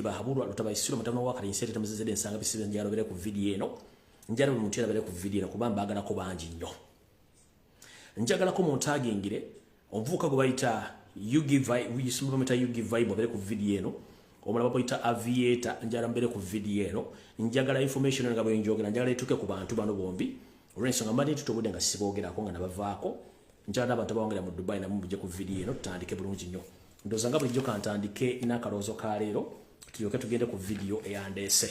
Yoseri bahabulwa lutabayisiro mutano wa kalinsete tamuzeze ensanga bisibe njalo bere ku video eno njalo buli muntu bere ku video eno kubamba agala ko banji nnyo njagala ko montagingire ovuka go bayita you give vibe bere ku video eno omulaba bayita aviator njala mbere ku video eno njagala information nga bwenjogera njagala etuke ku bantu bano bombi olwensonga mbadde tutobude nga sibogerako nga nabavaako njagala abantu bawongera mu Dubai namwe bujje ku video eno tutandike bulungi nnyo ndoza nga bulijjo kantandike n'akaloozo ka leero tuyoke tugende ku video eyandese.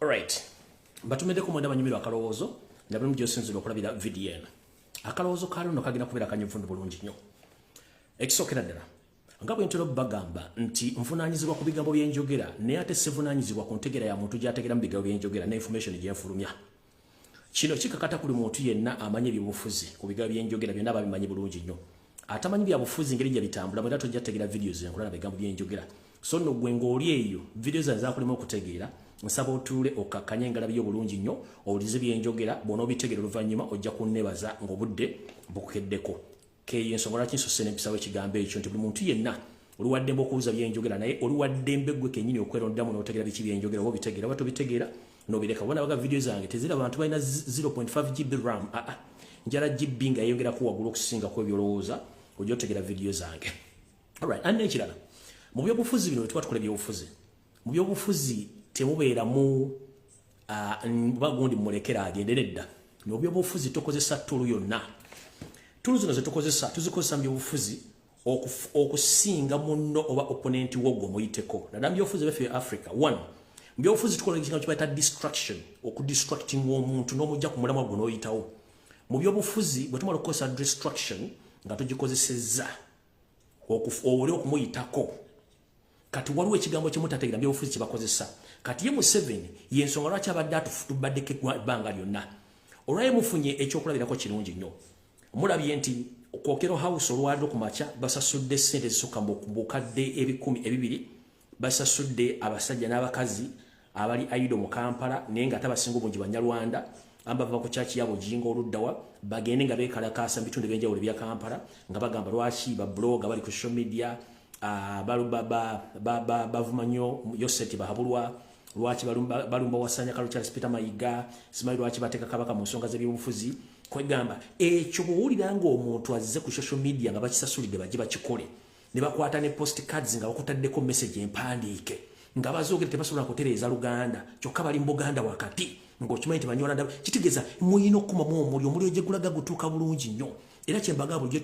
Alright, batumede ku mwenda banyumirwa akaloozo ndabwe mujjo sinzira okulabira video eno akaloozo ka leero kagenda kubeera kanyuvu bulungi nnyo ekisokera ddala nga bwe ntero bagamba nti nvunaanyizibwa ku bigambo by'enjogera naye ate sivunaanyizibwa ku ntegera ya muntu gy'ategera mu bigambo by'enjogera ne information gy'enfulumya. Kino kikakata kuli muntu yenna amanye ebyobufuzi ku bigambo by'enjogera byonna babimanyi bulungi nnyo. Atamanyi byabufuzi ngeri gye bitambula bwe tojja tegeera videos enkola na bigambo by'enjogera. So nno gwe ng'oli eyo videos zaakulema okutegeera nsaba otuule okakkanya engalabi yo bulungi nnyo owulize by'enjogera bw'onoobitegeera oluvannyuma ojja kunnebaza ng'obudde bukukeddeko. Ensonga lwaki nsose n'empisawo ekigambo ekyo nti buli muntu yenna oli waddembe okubuuza by'enjogera naye oli waddembe ggwe kennyini okwerondamu n'otegeera biki by'enjogera oba obitegeera oba tobitegeera n'obireka. Bona baga video zange tezira abantu balina 0.5 GB RAM njala GB nga yeyongerako waggulu okusinga ku ebyolowooza ojja otegeera video zange. Alright, ane ekirala mu byobufuzi bino tuba tukola ebyobufuzi mu byobufuzi temubeeramu bagundi mulekera agendere dda mu byobufuzi tokozesa ttulu yonna. Tulu zino ze tuzikozesa mu byobufuzi okusinga munno oba opponent wogwo muyiteko naddala mu byobufuzi baffe Africa. One, mu byobufuzi tukola ekintu kibayita distraction okudistracting omuntu n'omujja ku mulamwa gwo n'oyitawo. Mu byobufuzi bwe tumala okukozesa distraction nga tugikozesezza oli okumuyitako kati waliwo ekigambo kimu tategeera mu byobufuzi kye bakozesa kati ye Museveni y'ensonga lwaki abadde atubaddeko ebbanga lyonna olwaye mufunye ekyokulabirako kirungi nnyo. Mulabye nti Kokero House olwado ku makya basasudde ssente zisukka mu bukadde 1,200 basasudde abasajja n'abakazi abali aido mu Kampala naye nga tabasinga obungi Banyarwanda ambava ku chachi yabo jingo oluddawa bagende nga bekalakasa bitunde benjawulo bya Kampala nga bagamba lwaki ba blogger bali ku social media bavumanyo Yoseri bahabulwa lwaki balumba wasanya kalo Charles Peter Mayiga simanyi lwaki bateka kabaka mu nsonga z'ebyobufuzi kwegamba ekyo buwulira ng'omuntu azze ku social media nga bakisasulidde bajje bakikole ne bakwata ne postcards nga bakutaddeko message empandiike nga bazoogera tebasobola kutereeza Luganda kyokka bali mu Buganda wakati ng'okimanyi nti Banyarwanda kitegeeza muyina okukumamu omuliro gye gulaga gutuuka bulungi nnyo era kyembaga bulijjo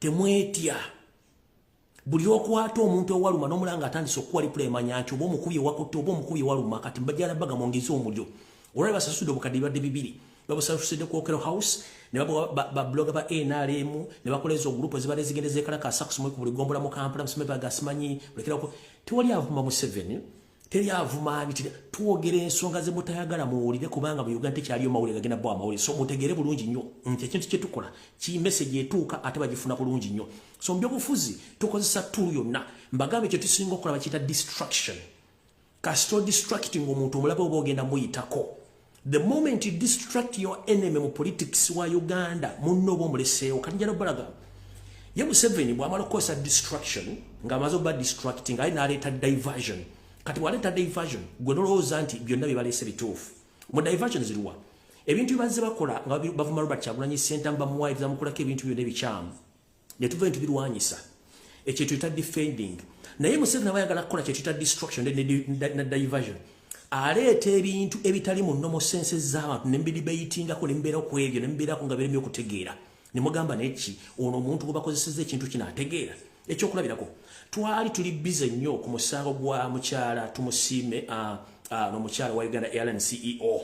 temwetya buli okwata omuntu owaluma n'omulanga atandise okuwa reply emanya nti oba omukubi ewakutte oba omukubi ewaluma kati mbajjala baga mwongeze omuliro olwali basasudde obukadde bibadde 2 babusasudde ku Kokero House ne babloga ba NRM ne bakola ezo group ezibadde zigende zekalakasa kusomwe ku buli gombola mu Kampala musome bagasimanyi bulekerako tewali avuma Museveni teri avuma tuwogera ensonga ze mutayagala muwulire kubanga mu Uganda tekyaliyo mawulire gagenda bwa mawulire so mutegere bulungi nnyo nti ekintu kye tukola ki message etuuka ate bagifuna bulungi nnyo so mbyobufuzi tukozesa tool yonna mbagambe ekyo tusinga okukola bakiyita distraction kasito distracting omuntu omulaba oba ogenda muyitako. The moment you distract your enemy mu politics wa Uganda munno oba omuleseewo kati njala balaga ye Museveni bw'amala okukozesa distraction ng'amaze oba distracting aye n'aleeta diversion kati waleeta diversion gwe nolowooza nti byonna bye baleese bituufu mu diversion ziriwa ebintu bibazze bakola nga bavuma Robert Kyagulanyi Ssentamu bamuwaayiriza mukolako ebintu byonna ebikyamu ne tuva ebintu birwanyisa ekyo tuyita defending naye Museveni aba ayagala kukola kye tuyita distraction ne diversion aleeta ebintu ebitali mu nnomo sense z'abantu nembidibayitingako nembeera ku ebyo nembeerako nga biremye okutegeera ne mugamba neki ono omuntu gwe bakozesezza ekintu kino ategeera ekyokulabirako. Twali tuli bize nnyo ku musango gwa mukyala tumusiime n'omukyala wa Uganda Airline CEO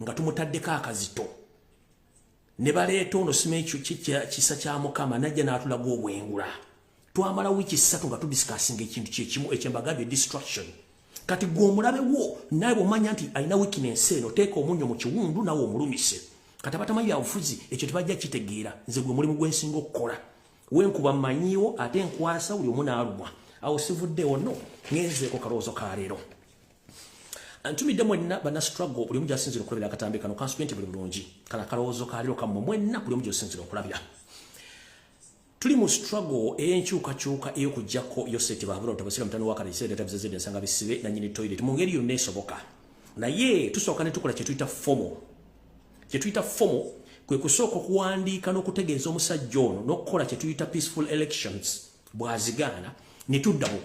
nga tumutaddeko akazito ne baleeta ono sima ekyo kisa kya Mukama najja n'atulaga obwengula twamala wiiki 3 nga tudisikasinga ekintu kyekimu ekyembagambye distraction kati gwe omulabe wo naye bw'omanya nti alina weakness eno teeka omunnyo mu kiwundu nawe omulumise kati abatamanyi byabufuzi ekyo tebajja kitegeera nze gwe mulimu gwe nsinga okukola wenkuba mmanyiwo ate nkwasa buli omu n'alumwa awo sivuddewo nno ngenzeeko kaloozo ka leero antumidde mwenna bana struggle buli omu gy'asinzira okulabira akatambi kano kansupe nti buli bulungi kala kaloozo ka leero kammwe mwenna buli omu gy'osinzira okulabira tuli mu struggle ey'enkyukakyuka ey'okuggyako Yoseri Babano tabasira mutano wa Kalisa tabazazide nsanga bisibe na nyini toilet mu ngeri yonna esoboka naye tusooka ne tukola kye tuyita fomo kwe kusooka okuwandiika n'okutegeeza omusajja ono n'okukola kye tuyita peaceful elections bw'azigaana ne tudda mu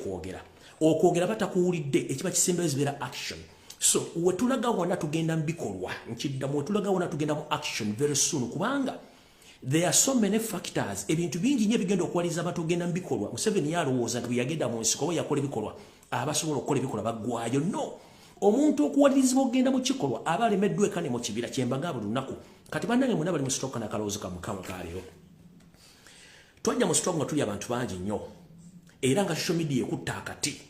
okwogera batakuwulidde ekiba kisembeyo zibeera action so we tulaga wana tugenda mu bikolwa nkiddamu we tulaga wana tugenda mu action very soon kubanga there are so many factors ebintu bingi nnyo bigenda okuwaliza abantu ogenda mu bikolwa Museveni yalowooza nti bwe yagenda mu nsiko we yakola ebikolwa abasobola okukola ebikolwa baggwayo no omuntu okuwalirizibwa okugenda mu kikolwa aba alemeddwa eka ne mu kibira kyembaga buli lunaku kati bannange mwena bali mu sitoka n'akalowoozo kamukama kaleero twajja mu sitoka nga tuli abantu bangi nnyo era nga social media ekutta akati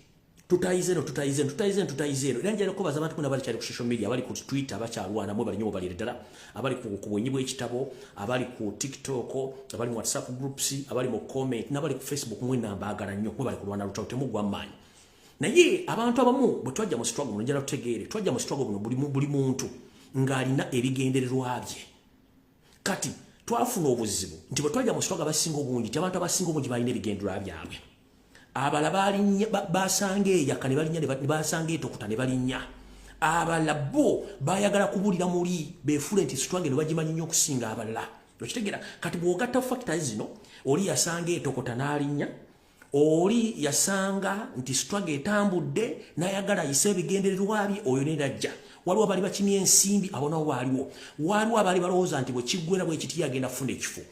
tutayize era njala kubaza abantu kuna bali kyali ku social media abali ku Twitter abakyalwana mwe bali nnyo bali ddala abali ku bwenyi bw'ekitabo abali ku TikTok abali mu WhatsApp groups abali mu comment n'abali ku Facebook mwe nambaagala nnyo mwe bali kulwana lutawo temugwa maanyi naye abantu abamu bwe twajja mu struggle muno njala tutegeere twajja mu struggle muno buli muntu ng'alina ebigendererwa bye kati twafuna obuzibu nti bwe twajja mu struggle abasinga obungi ti abantu abasinga obungi balina ebigendererwa byabwe abala balinnya basanga eyaka ne balinnya ne basanga etokuta ne balinnya abala bo bayagala kubulira muri beefule nti struggle ne bagimanyi nnyo okusinga abalala okitegeera kati bw'ogatta factors zino oli yasanga etokota n'alinnya oli yasanga nti struggle etambudde n'ayagala ayise ebigendererwa bye oyo ne najja waliwo abali bakimya ensimbi abo nabo waliwo abali balowooza nti bwe kiggwera bwe kiti yagenda kufuna ekifo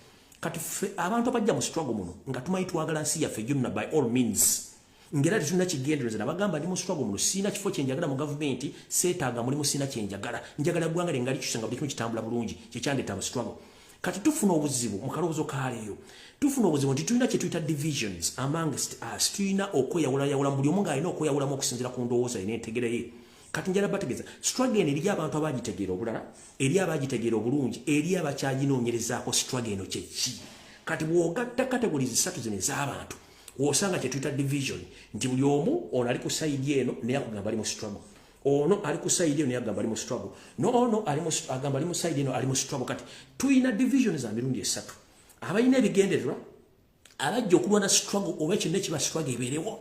kati abantu abajja mu struggle muno nga tumanyi twagala nsi yaffe gyonna by all means ngera tetulina kigendereza nabagamba ndi mu struggle muno siina kifo kyenjagala mu gavumenti seetaaga mulimu siina kyenjagala njagala ggwanga lyengali kyusa nga buli kimu kitambula bulungi kyekyandeeta mu struggle kati tufuna obuzibu mu kalowoozo kaleeyo tufuna obuzibu nti tulina kye tuyita divisions amongst us tulina okweyawulayawula buli omu ng'alina okweyawulamu okusinziira ku ndowooza ye n'entegera ye kati njala bategeeza struggle eno eri abantu abagitegeera obulala eri abagitegeera obulungi eri abakyaginoonyerezaako struggle eno kyeki kati bw'ogatta categories 3 zino ez'abantu w'osanga kye tuyita division nti buli omu ono ali ku sayidi eno naye akugamba ali mu struggle ono ali ku sayidi eno naye agamba ali mu struggle noono agamba ali mu sayidi eno ali mu struggle kati tuyina division za mirundi 3 abalina ebigendererwa abajja okulwana struggle oba ekyonna ekiba struggle ebeerewo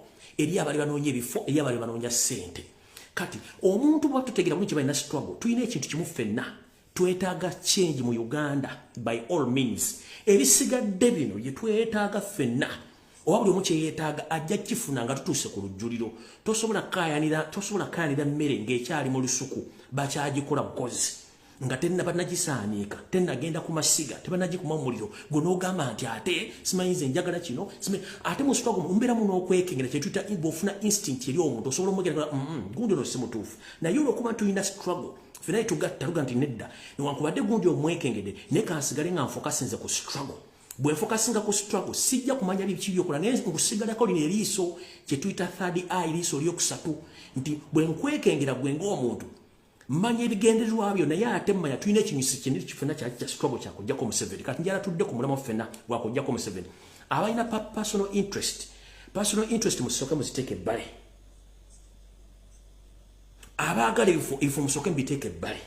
eri abali banoonya ebifo eri abali banoonya ssente kati omuntu bwatutegeera bulungi balina struggle tulina ekintu kimu ffenna twetaaga change mu Uganda by all means ebisigadde bino bye twetaaga ffenna oba buli omu kyeyeetaaga ajja kifuna nga tutuuse ku lujjuliro tosobola kaayanira mmere ng'ekyali mu lusuku bakyagikola bukozi nga tebanagisaaniika tenagenda ku masiga tebanagikuma omuliro gwe n'ogamba nti ate simanyize njagala kino ate mu struggle mumbeeramu n'okwekengera kyetuyita bw'ofuna instinct eri omuntu osobola omwegera gundi ono si mutuufu naye olwokuba tulina struggle fena tugatta nti nedda newankubadde gundi omwekengedde naye kansigale nga nfokasinze ku struggle bwe nfokasinga ku struggle sijja kumanya biki byokola naye nkusigalako lino eriiso kyetuyita third eye eriiso eryokusatu nti bwe nkwekengera gwe ng'omuntu manya ebigendererwa byo naye ate mmanya tulina ekinyusi kinene kifena kya struggle kyakujjako Museveni kati njala tudde ku mulamu ffenna gwakujjako Museveni abalina personal interest musooke muziteeke ebbale abaagala ifo musooke mubiteeke ebbale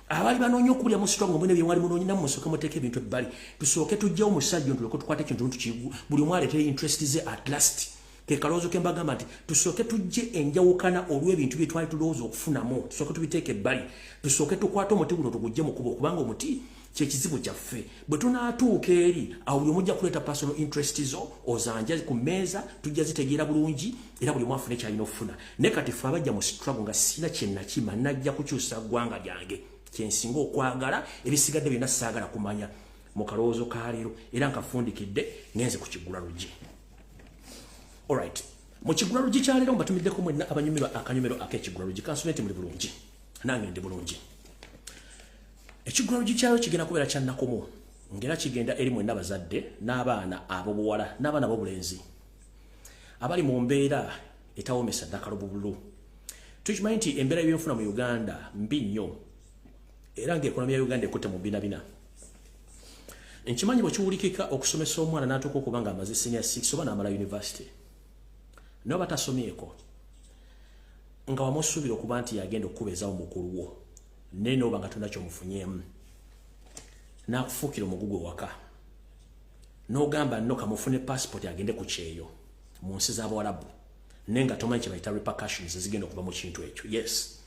abali banoonya okubulya mu struggle mwene bye mwali munoonyina musooke muteeke ebintu ebbale tusooke tujjawo omusajja ntuleko tukwate ekintu tukigu buli omu aleetere interest ze at last kekaloozo ke mbagamba nti tusooke tujje enjawukana olw'ebintu bye twali tulowooza okufunamu tusooke tubiteeke ebbali tusooke tukwate omuti guno tugujje mu kubo kubanga omuti kyekizibu kyaffe bwe tunaatuuka eri awo buli omujja kuleeta personal interest zo ozanja ku mmeeza tujja zitegeera bulungi era buli omu afune kyalina okufuna naye kati ffe abajja mu struggle nga sina kyennakima najja kukyusa ggwanga lyange kyensinga okwagala ebisigadde byonna saagala kumanya mu kalowoozo ka leero era nkafundikidde ngenze ku kiggula luggi alright mu kiggula luggi kya leero mbatumiddeko mwenna abanyumirwa akanyumiro ak'ekiggula luggi kansule nti muli bulungi nange ndi bulungi ekiggula luggi kyayo kigenda kubeera kyannakumu ngera kigenda eri mwenna bazadde n'abaana ab'obuwala n'abaana b'obulenzi abali mu mbeera etawoomesa ddakalo bubulu tukimanyi nti embeera y'ebyenfuna mu Uganda mbi nnyo era ng'ekonomi ya Uganda ekutte mu binabina nkimanyi bwe kiwulikika okusomesa omwana n'atuuka okuba nga amaze senior 6 oba n'amala university naye batasomyeko nga wamusuubira okuba nti yagenda okukubeezawo mukulu wo naye n'oba nga tolina ky'omufunyeemu n'akufuukira omugugu waka n'ogamba nno kamufune passport agende ku kyeyo mu nsi z'Abawarabu nenga tomanyi kye bayita repercussions zigenda okuva mu kintu ekyo. Yes,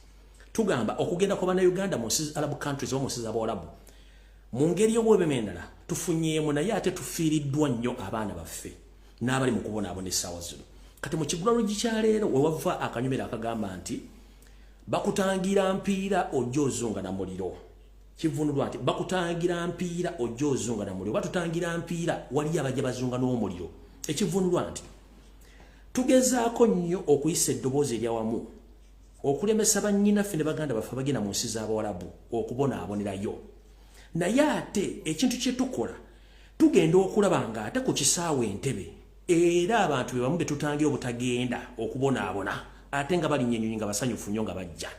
tugamba okugenda kwa bannayuganda mu nsi Arab countries oba mu nsi z'Abawarabu mu ngeri y'obwebeme endala tufunyeemu naye ate tufiiriddwa nnyo abaana baffe n'abali mu kubonaabona essaawa zino. Kati mu kigulalogi kya leero we wava akanyumira akagamba nti bakutangira mpiira ojja ozunga na muliro. Kivunulwa nti bakutangira mpiira ojja ozunga na muliro. Batutangira mpiira wali abajja bazunga n'omuliro. Ekivunulwa nti tugezaako nnyo okuyisa eddoboozi eryawamu okulemesa bannyinaffe ne baganda baffe abagenda mu nsi z'Abawarabu okubonaabonerayo. Naye ate ekintu kye tukola tugenda okulaba nga ate ku kisaawe Entebbe era abantu be bamu be tutangira obutagenda okubonaabona ate nga bali nnyonyi nga basanyufu nnyo nga bajja.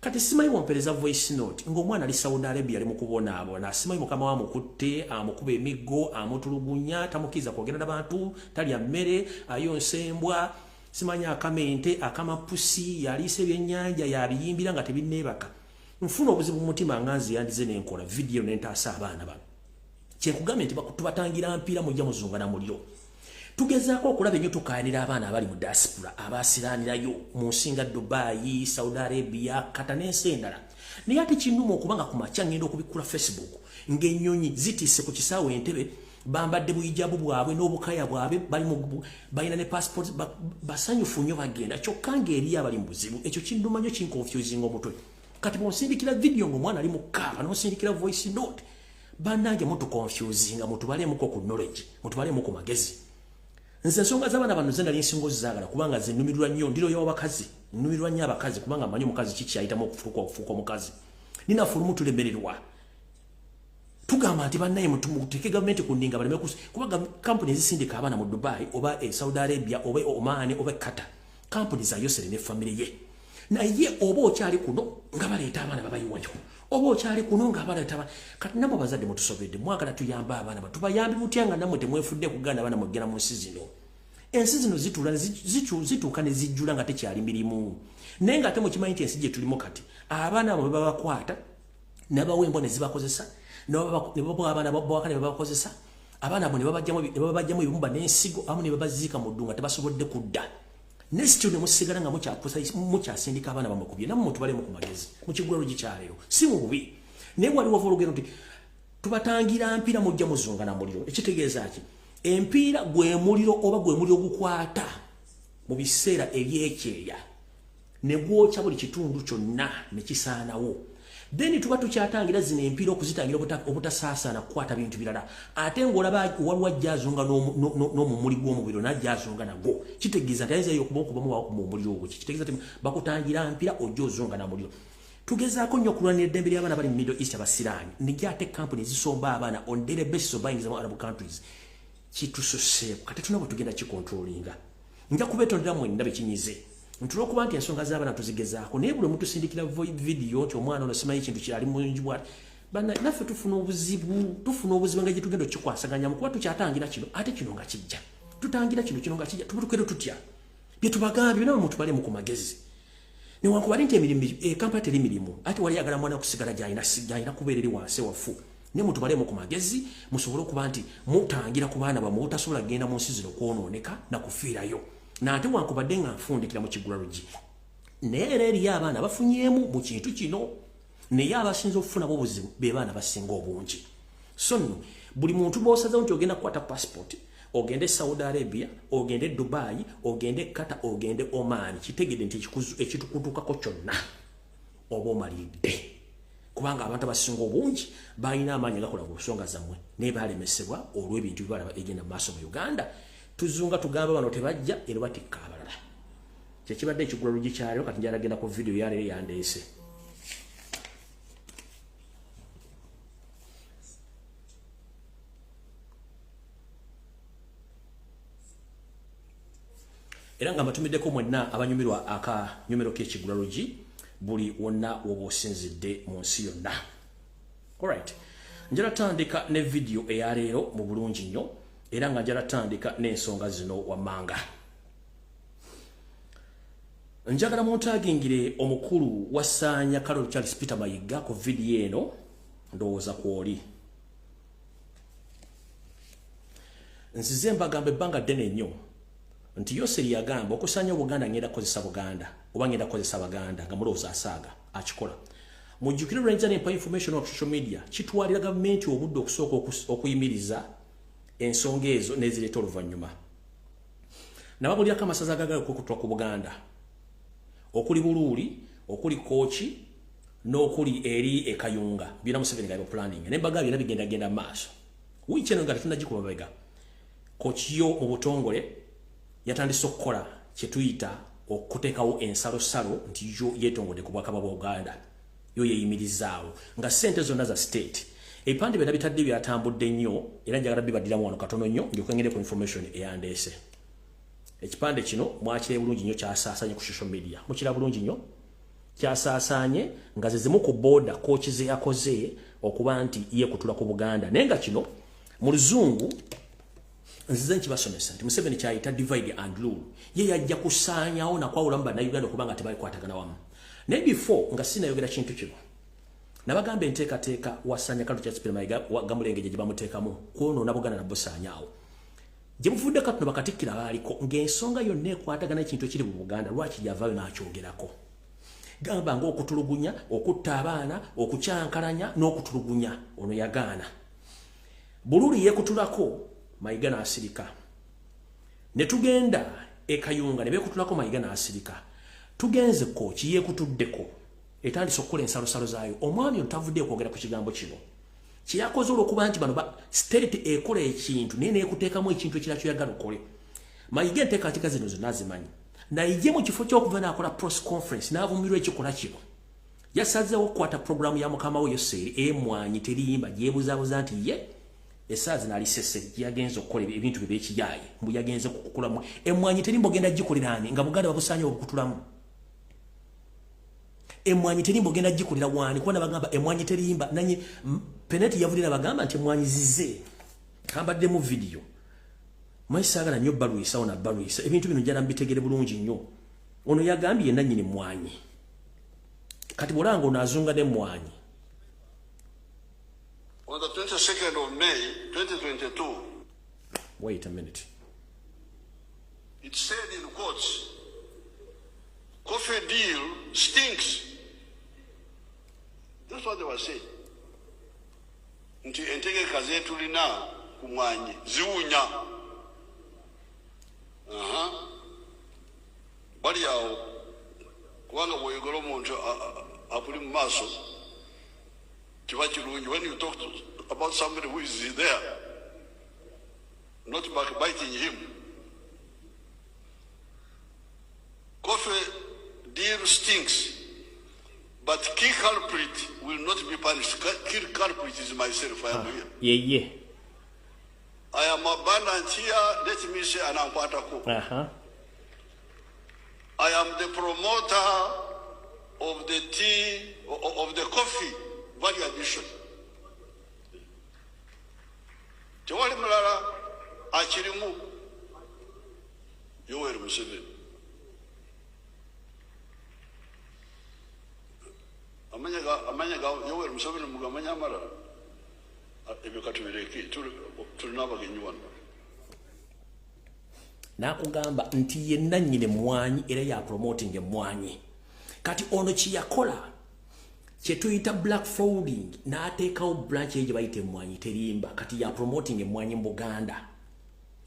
Kati simanyi wampereza voice note ng'omwana ali Saudi Arabia ali mu kubonaabona, simanyi mukama wa mukutte amukuba emiggo amutulugunya tamukiza kwogera n'abantu talya mmere ayonsa embwa simanyi akamente akamapusi yaliisa ebyennyanja yabiyimbira nga tebinneebaka. Nfuna obuzibu mu mutima nga nziyandize n'enkola video n'entaasa abaana bano. Kyekugambye nti tubatangira mpiira mujja muzunga na muliro. Tugezaako okulaba ennyo tukayanira abaana abali mu diaspora abaasiraanirayo mu nsi nga Dubai, Saudi Arabia, Qatar n'ensi endala. Naye ate kinnuma okubanga ku makya ngenda okubikula Facebook ng'ennyonyi zitiise ku kisaawe Entebbe bambadde buyijabu bwabwe n'obukaya bwabwe balina ne passport basanyufu nnyo bagenda kyokka ng'eri abali mu buzibu. Ekyo kinnuma nnyo kinkonfusinga omutwe. Kati bw'onsindikira video ng'omwana ali mu kaaba n'osindikira voice note bannange mutukonfusinga mutubaleemuko ku knowledge mutubaleemu ku magezi. Nze ensonga z'abaana bano ze nali nsinga ozizaagala kubanga ze nnumirwa nnyo ndiroyo abakazi nnumirwa nnyo abakazi kubanga mmanyi omukazi kiki ayitamu okufuuka omukazi ninafulumu tulemererwa. Tugamba nti bannaye muteke gavumenti ku ndinga baleme kubanga kampuni ezisindika abaana mu Dubai oba Saudi Arabia oba Oman oba Qatar kampuni za Yoseri ne famire ye. Naye oba okyali kuno nga baleeta abaana babayiwayo oba okyali kuno nga baleeta kati namwe bazadde mutusobedde mwagala tuyamba abaana tubayambi mutya nga namwe temwefudde kuganda abaana mugenda mu nsi zino. Ensi zino zituuka ne zijjula nga tekyali mirimu naye nga ate mukimanyi nti ensi gye tulimu kati abaana abo babakwata n'abawembo ne zibakozesa abaana bawaka ne babakozesa abaana abo ne babajjamu ebibumba n'ensigo abamu ne babaziika mu ddunga tebasobodde kudda. Nesityo ne musigala nga mukyasindika abaana bamukubye namwe mutubalemu ku magezi mu kigulalogi kya leero si mu bubi. Naye waliwo olugero nti tubatangira mpiira mujja muzunga na muliro. Ekitegeeza ki empiira gwe muliro oba gwe muliro gukwata mu biseera ebyekyeya ne gwokya buli kitundu kyonna ne kisaanawo. Then tuba tukyatangira zino empiira okuzitangira obutasaasaana kukwata bintu birala ate ng'olaba waliwo ajjazunga n'omumuli gw'omubiri n'ajjazunga nagwo kitegeeza nti ayinza okubamu wakumumuliro ogwo kitegeeza nti bakutangira mpira ojja ozunga na muliro. Tugezaako nnyo okulwanira eddembe ly'abaana bali mu Middle East abasiraani nijja ate kampuni ezisomba abaana on daily basis obayingiza mu Arab countries kitusoseeko kati tuna bwe tugenda kikontrolinga. Nja kubeetondera mwenna bekinyize ntulwokuba nti ensonga z'abaana tuzigezaako naye buli omuntu sindikira video nti omwana ono simanyi kintu kyali mulungi bwati naffe tufuna obuzibu nga gye tugenda okikwasaganyamu kuba tukyatangira kino ate kino nga kijja tutangira kino nga kijja tubutukere tutya bye tubagambye nawe mutubalemu ku magezi newankubali nti kampala teri mirimu ate wali yagala mwana kusigala gy'alina kubeera eri wansi wafu naye mutubalemu ku magezi musobole okuba nti mutangira ku baana bamwe obutasobola kugenda mu nsi zino kwonooneka na kufiirayo. Nate wankubadde nga nfundikira mu kigulalogi naye era eriyo abaana bafunyeemu mu kintu kino naye abasinza okufuna obuzibu be baana basinga obungi. So nno buli muntu bw'osazeewo nti ogenda kukwata passport ogende Saudi Arabia ogende Dubai ogende Qatar ogende Oman kitegedde nti ekitukutuukako kyonna oba omalidde kubanga abantu abasinga obungi balina amaanyi gakola ku nsonga zammwe naye balemesebwa olw'ebintu bibalaba egenda mu maaso mu Uganda. Tuzunga tugamba bano tebajja era batikka abalala. Kyekibadde ekigulalogi kyaleero kati njala genda ku video yaleero yandeese. Era nga mbatumiddeko mwenna abanyumirwa akanyumiro k'ekigulalogi buli wonna woba osinzidde mu nsi yonna. Alright. Njala tandika ne video eyaleero mu bulungi nnyo. Era nga njala tandika n'ensonga zino wammanga. Njagala muntagingire omukulu wa Ssaanya Carol Charles Peter Mayiga ku video eno ndowooza kw'oli. nzize mbagambe banga dene nnyo nti Yoseri yagamba okusanya Buganda ngenda kozesa Buganda oba ngenda kozesa Baganda nga mulowooza asaaga akikola mujjukire Ranger Nempa information of social media kitwalira gavumenti obudde okusooka okuyimiriza ensonga ezo nezireeta oluvannyuma nabagulirako amasaza agagala okukutwa ku Buganda okuli Buluuli okuli Kochi n'okuli eri ekayunga byonna Museveni nga planning nembaga byonna bigenda maaso wiicheno nga tunagikuba bega Kochi yo mu butongole yatandise okukola kye tuyita okuteekawo ensalo nti yo yeetongode ku Bwakabaka bwa Uganda yo yeyimirizaawo nga ssente zonna za state ebipande byonna bitadde byatambudde nnyo era njagala bibaddiramu wano katono nnyo ng'okwengere ku information eyandeese ekipande kino mwakire bulungi nnyo kyasaasanye ku social media mukira bulungi nnyo kyasaasanye nga zezimu ku boda Kochi ze yakoze okuba nti ye kutula ku Buganda naye nga kino mu luzungu nzize nkibasomesa nti Museveni kyayita divide and rule ye yajja kusaanyawo nakwawulamu bannayuganda okuba nga tebalikwatagana wamu naye before nga sinayogera kintu kino nabagamba enteekateeka wasanya kalu kya Sipirima Gamulengeje gye bamuteekamu kwonoona Buganda nabusaanyaawo gye buvudde katuno bakatikkira baaliko ng'ensonga yonna ekwatagana ekintu ekiri mu Buganda lwaki gyavaayo n'akyogerako gamba ng'okutulugunya okutta abaana okukyankalanya n'okutulugunya ono yagaana Buluuli yeekutulako Mayiga n'asirika ne tugenda ekayunga ne beekutulako Mayiga n'asirika tugenze Kochi yeekutuddeko etandise okukola ensalosalo zaayo omwami ono tavudde okwogera ku kigambo kino kyeyakoze olw'okuba nti bano state ekola ekintu naye neekuteekamu ekintu ekira kyoyagala okole Mayiga enteekateeka zino zonna azimanyi naye mu kifo ky'okuva n'akola press conference n'avumirwa ekikola kino yasazeewo okukwata programu ya mukama we Yoseri emwanyi teriyimba gyebuzaabuza nti ye esaazi n'alisese yagenze okukola ebintu bye by'ekiyaaye mbu yagenze kukulamu emwanyi terimba ogenda gikoleraani nga Buganda babusaanya okutulamu emwanyi terimba ogenda gikolera waani kuba nabagamba emwanyi terimba nanye peneti yavulira bagamba nti emwanyi zize kambadde mu video mwayisaagala nnyo balwisawo na balwisa ebintu bino njala mbitegere bulungi nnyo ono yagambye nannyini mwanyi kati bwolanga ono azunga n'emwanyi. On the 22nd of May 2022, wait a minute. It said in quotes, coffee deal stinks. That's what they were saying. Nti entege kaze tulina kumwanyi ziunya. Bali yao kubanga bweyogera omuntu akuli mu maaso kiba kirungi when you talk about somebody who is there, not backbiting him. Coffee deal stinks, but key culprit will not be punished. Key culprit is myself. I am here. Yeah. I am abundant here. Let me say, I am the promoter of the tea, of the coffee value addition. Tewali mulala akirimu Yoweri Museveni. Amanya ga Yoweri Museveni mugamanya amara ebyo katubireki tulina abagenyi wano. Nakugamba nti yenna nnyine mwanyi era ya promoting emwanyi. Kati ono kiyakola kye tuyita black folding n'ateekawo branch eyo gye bayita emwanyi terimba kati ya promoting emwanyi mu Buganda.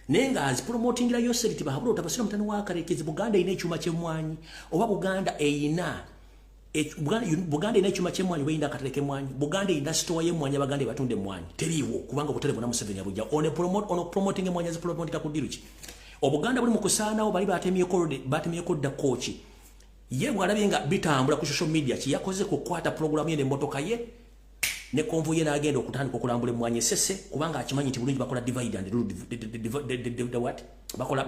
Naye nga azipromotingira Yoseri tibahabula otabasira mutani wa Karekezi Buganda erina ekyuma ky'emwanyi oba Buganda erina ekyuma ky'emwanyi oba erina akatale k'emwanyi. Buganda erina store y'emwanyi Abaganda batunda emwanyi teriiwo kubanga obutale bwonna Museveni abujja. Ono promoting emwanyi azipromotinga ku ddiru ki? Obuganda buli mu kusaanawo bali batemyeko dda Kochi. Ye bwalabye nga bitambula ku social media kiyakoze kukwata programu ye n'emmotoka ye ne konvu ye n'agenda okutandika okulambula emwanyi esese kubanga akimanyi nti bulungi bakola divide and rule.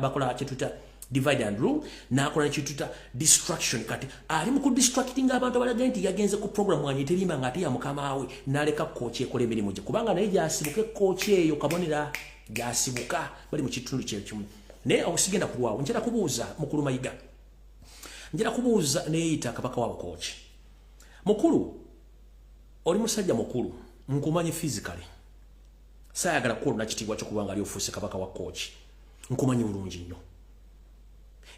Bakola kyetuta divide and rule n'akola kyetuta distraction. Kati ali mu kudistractinga abantu abalaga nti yagenze ku programu mwanyi terimba ng'ate ya mukama we n'aleka Kochi ekola emirimu gye kubanga naye gyasibuke Kochi eyo kabonera gyasibuka bali mu kitundu kyekimu. Naye okusigenda kulwawo njala kubuuza mukulu Mayiga. Njala kubuuza neeyita kabaka wa Kochi. Mukulu, oli musajja mukulu, nkumanyi physically. sayagala kukolona kitiibwa kyokubanga ali ofuuse kabaka wa kooki nkumanyi bulungi nnyo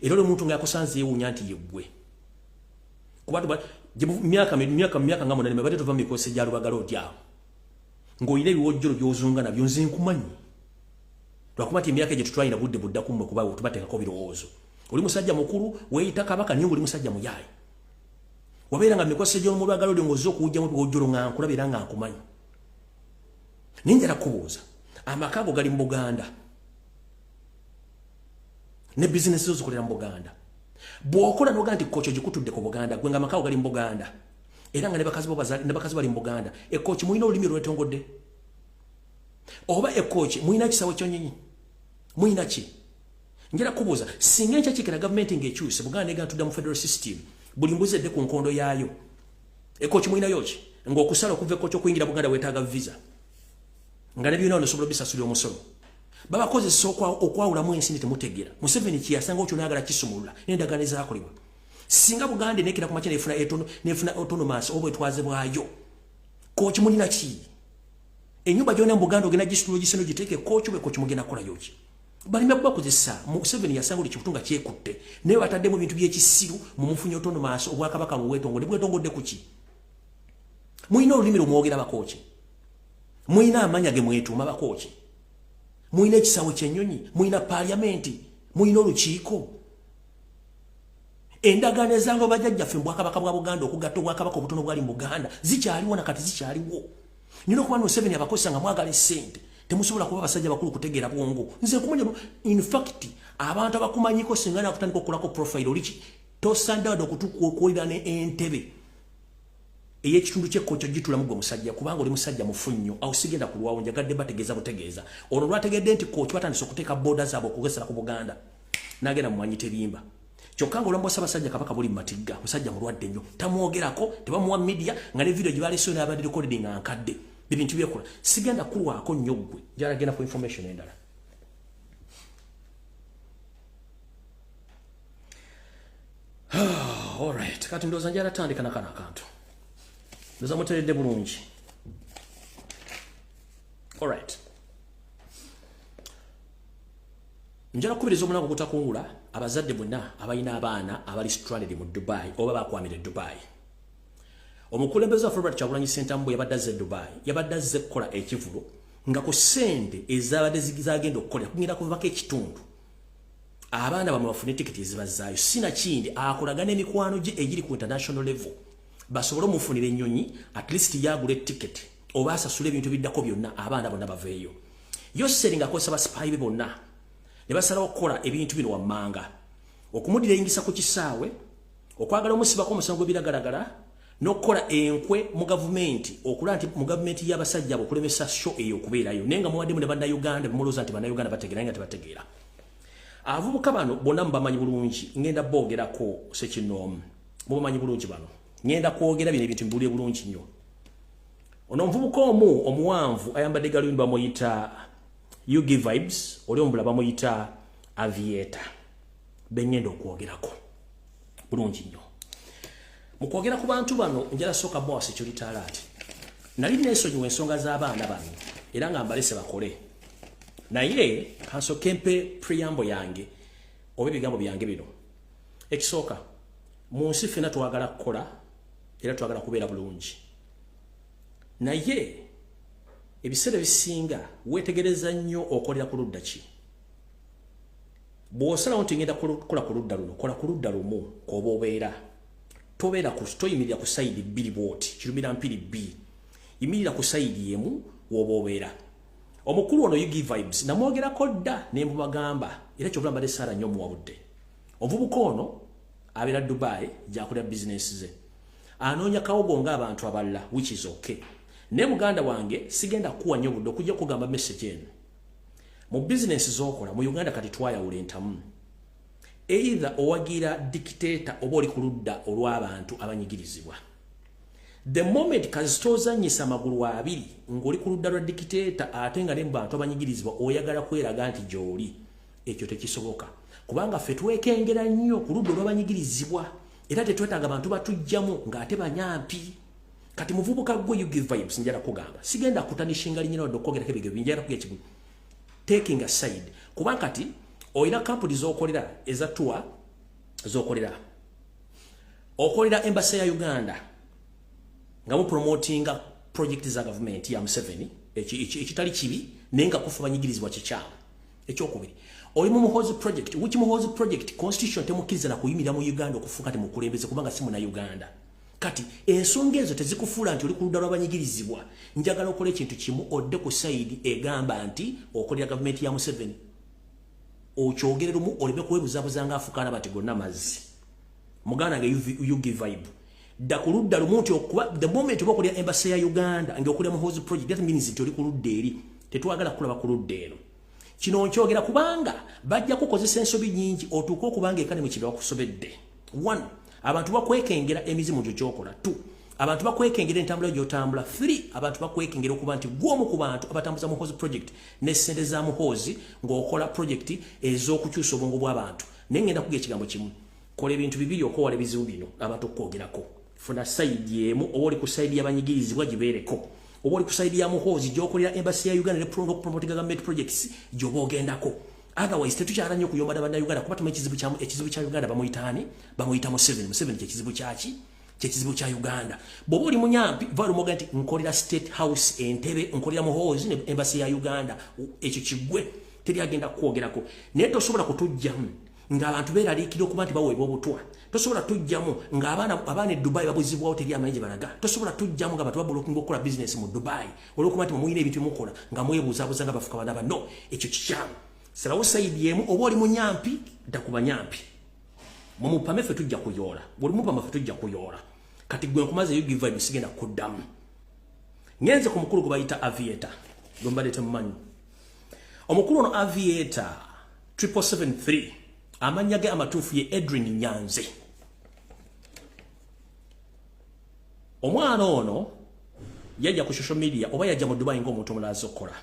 era oli omuntu ng'akusanze yeewuunya nti yeggwe kuba myaka nga munane mebadde tova mu mikose gya lubagala oti awo ng'olina ebiwojjolo by'ozunga nabyo nze nkumanyi lwakuba nti emyaka egyo tetwalina budde buddaku mmwe kuba tubateekako birowoozo oli musajja mukulu weeyita kabaka naye ng'oli musajja muyaayi wabeera nga mikose gy'omu lwagala oli ng'ozze okuwujjamu ebiwojjolo nga nkulaba era nga nkumanyi naye njala kubuuza amaka ago gali mu Buganda ne bizinesi zo zikolera mu Buganda bw'okola n'ogaa nti kooki ogikutudde ku Buganda gwe nga amaka ago gali mu Buganda era nga ne bakazi bali mu Buganda ekooki mulina olulimi lwetongodde oba ekooki mulina kisawo kyonyinyi mulina ki njala kubuuza singa enkyakikira gavumenti ng'ekyuse Buganda ega ntudda mu federal system buli mbuzi edde ku nkondo yaayo ekooki mulinayo ki ng'okusala okuva ekooki okuyingira Buganda weetaaga visa nga ne byonna osobola obisasulira omusolo babakozesa okwawulamu ensi temutegeera Museveni kiyasanga okyo n'ayagala kisumulula n'endagaano ezaakolebwa singa Buganda enekera ku makya nefuna autonomous oba etwaze bwayo kooki mulina ki enyumba gyonna mu Buganda ogenda gisitula giseno giteeke kooki oba kooki mugenda kukolayo ki balina kubakozesa Museveni yasanga oli kibutunga kyekutte naye bataddemu ebintu by'ekisiru mumufunye autonomous obwakabaka bwetongodde ku ki mulina olulimi lumwogera bakooki mulina amanya ge mwetuuma bakooki mulina ekisawo ky'ennyonyi mulina paliamenti mulina olukiiko endagaano ezanga bajjajjaffe mu bwakabaka bwa Buganda okugatta obwakabaka obutono obwali mu Buganda zikyaliwo nakati zikyaliwo nina okuba Museveni abakozesa nga mwagala essente temusobola kuba abasajja bakulu kutegeera bwongo nze nkumanya in fact abantu abakumanyiko singa nakutandika okukolako profile oliki tosandada okutukuokwolera ne entebe eyekitundu ky'ekkooki ogitulamu gwe musajja kubanga oli musajja mufu nnyo awo sigenda kulwawo njagadde bategeeza butegeeza ono lwategedde nti kooki batandise okuteeka booda zaabwe okugesera ku Buganda n'agenda mumanyi terimba kyokka nga olwambosa abasajja kabaka buli matigga musajja mulwadde nnyo tamwogerako tebamuwa media nga ne video gye baleseyo n'abadde recording ankadde ebintu byekola sigenda kulwako nnyo ggwe njala genda ku information endala alright kati ndowooza njala tandika nakano akantu ndowooza muteredde bulungi alright njala kukubiriza omulango okutakungula abazadde bonna abalina abaana abali stranded mu Dubai oba bakwamire Dubai omukulembeze wa Robert Kyagulanyi Ssentamu yabadde azze Dubai yabadde azze kukola ekivulo nga ku ssente ezabadde zagenda okukolera kugenda kuvako ekitundu abaana bamwe bafune tikiti ezibazaayo sina kindi akolagana emikwano gye egiri ku international level basobole omufunira ennyonyi at least yagula etiketi oba asasula ebintu biddako byonna abaana bonna baveeyo Yoseri ng'akozesa basipaayi be bonna ne basalawo okukola ebintu bino wammanga okumudiringisa ku kisaawe okwagala omusibako omusango gw'ebiragalagala n'okukola enkwe mu gavumenti okulaba nti mu gavumenti y'abasajja abo okulemesa sho eyo okubeerayo naye nga muwaddemu ne bannayuganda bemulowooza nti bannayuganda bategeera naye nga tebategeera abavubuka bano bonna mubamanyi bulungi ngenda boogerako sekinoomu mubamanyi bulungi bano ngenda kwogera bino ebintu mbiwulire bulungi nnyo ono omuvubuka omu omuwanvu ayambadde galubindi bamuyita Yugi Vibes oli omubula bamuyita Aviator bengenda okwogerako bulungi nnyo mukwogera ku bantu bano njala soka boss security alert nali nesonyiwa ensonga z'abaana bano era nga mbalese bakole naye kanso kempe preamble yange oba ebigambo byange bino ekisooka mu nsi ffenna twagala kukola era twagala kubeera bulungi naye ebiseera bisinga weetegereza nnyo okolera ku ludda ki bw'osalawo nti ngenda kukola ku ludda luno kola ku ludda lumu kwoba obeera tobeera toyimirira ku sayidi bbiri bwoti kirumira mpiri bbiri yimirira ku sayidi emu woba obeera omukulu ono Yugi Vibes namwogerako dda ne mbagamba era kyobula mbadde saala nnyo muwabudde omuvubuka ono abeera Dubai gyakolera bizinesi ze anoonya kawogo ng'abantu abalala which is okay ne muganda wange sigenda kuwa nnyo budde okujja kugamba message eno mu bizinesi z'okola mu Uganda kati twayawula entamu either owagira dictator oba oli ku ludda olw'abantu abanyigirizibwa the moment kazitozanyisa amagulu abiri ng'oli ku ludda lwa dictator ate nga ne mu bantu abanyigirizibwa oyagala kweraga nti gy'oli ekyo tekisoboka kubanga ffe twekengera nnyo ku ludda olw'abanyigirizibwa era tetwetaaga abantu batujjamu ng'ate banyampi kati muvubuka gwe you give vibes njala kugamba sigenda kutanishinga linyino dokogera kebige njala kuya kibu taking a side kuba kati oina company zokolera ezatua zokolera okolera embassy ya Uganda nga mu promoting project za government ya M7 ekitali kibi nenga kufa banyigirizwa kichama ekyokubiri oli mu muhozi project which muhozi project constitution temukiriza na kuyimira mu Uganda okufuka te mukulembeze kubanga simu na Uganda kati ensonga ezo tezikufuula nti oli ku ludda lw'abanyigirizibwa njagala okola ekintu kimu odde ku side egamba nti okolera government ya M7 okyogerera mu olebe kuwebuzabuza nga afukana bati gonna mazzi muganda nga you give vibe da kuludda lumuntu okuba the moment obakolera embassy ya Uganda nga okolera muhozi project that means nti oli ku ludda eri tetwagala kulaba ku ludda eno kino nkyogera kubanga bajja kukozesa ensobi nyingi otuuka okubanga ekane mu kiro bakusobedde 1 abantu bakwekengera emizimu gyo kyokola 2 abantu bakwekengera entambula gyotambula 3 abantu bakwekengera okuba nti gwomu ku bantu abatambuza muhozi project ne sente za muhozi ng'okola project ez'okukyusa obwongo bw'abantu naye ngenda kuga ekigambo kimu kola ebintu bibiri okowala ebizibu bino abantu okwogerako funa side emu oba oli ku side y'abanyigirizibwa gibeereko oba oli ku side ya muhozi gy'okolera embassy ya Uganda ne promoting government projects gy'oba ogendako otherwise tetukyala nnyo kuyomba bannayuganda kuba tuma ekizibu kya Uganda bamuyitaani bamuyita Museveni kyekizibu kyaki kyekizibu kya Uganda bw'oba oli munyampi valu moga nti nkolera state house Entebbe nkolera muhozi ne embassy ya Uganda ekyo kiggwe teri agenda kukwogerako naye tosobola kutujjamu ng'abantu beeraliikira okuba nti baweebwa obutwa tosobola tujjamu ng'abaana e Dubai babuzibwawo teri amanyi gye balaga tosobola tujjamu ng'abantu babulookinga okukola bizinesi mu Dubai olw'okuba nti muyina ebintu byemukola nga mwebuuzaabuuza nga bafuka bana bano ekyo kikyamu salawo sayidi emu oba oli munyampi dda ku banyampi mumupame ffe tujja kuyoola buli mupama ffe tujja kuyoola kati gwe nkumaze you give vibe sigenda kuddamu ngenze ku mukulu gwe bayita aviator gwe mbadde temumanyi omukulu ono aviator 773 amanya ge amatuufu ye Edwin Nyanzi omwana ono yajja ku social media oba yajja mu Dubai ng'omuntu omulaza okukola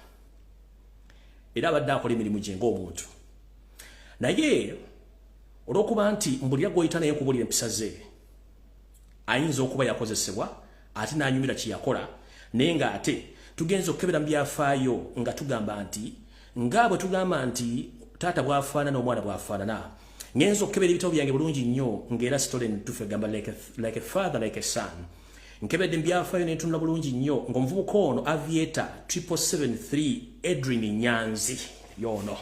era abadde akola emirimu gye ng'omuntu naye olw'okuba nti mbulira gw'oyita naye nkubulira empisa ze ayinza okuba yakozesebwa ate n'anyumira kye yakola naye ng'ate tugenza okukebera mu byafaayo nga tugamba nti nga bwe tugamba nti taata bwafaanana omwana bwafaanana ngenza okukebera ebitabo byange bulungi nnyo ng'era story entuufu egamba like a father like a son nkebedde mu byafaayo n'entunula bulungi nnyo ng'omuvubuka ono aviator 773 Edwin Nyanzi yono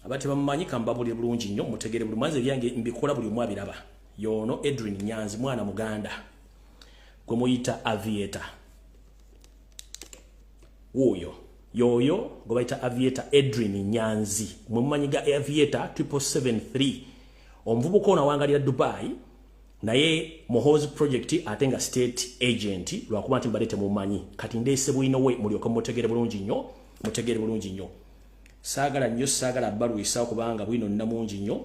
abate bamumanyi kambabulire bulungi nnyo mutegere buli mwanze byange mbikola buli omu abiraba yono Edwin Nyanzi mwana muganda gwe muyita aviator woyo yoyo gwe bayita aviator Edwin Nyanzi mumumanyi ga aviator 773 omuvubuka ono awangalira Dubai naye muhozi project atenga state agent lwakuba nti mbadde temumanyi kati ndeese bwino we mulyoka mutegere bulungi nnyo saagala baluisa okubanga bwino nnamungi nnyo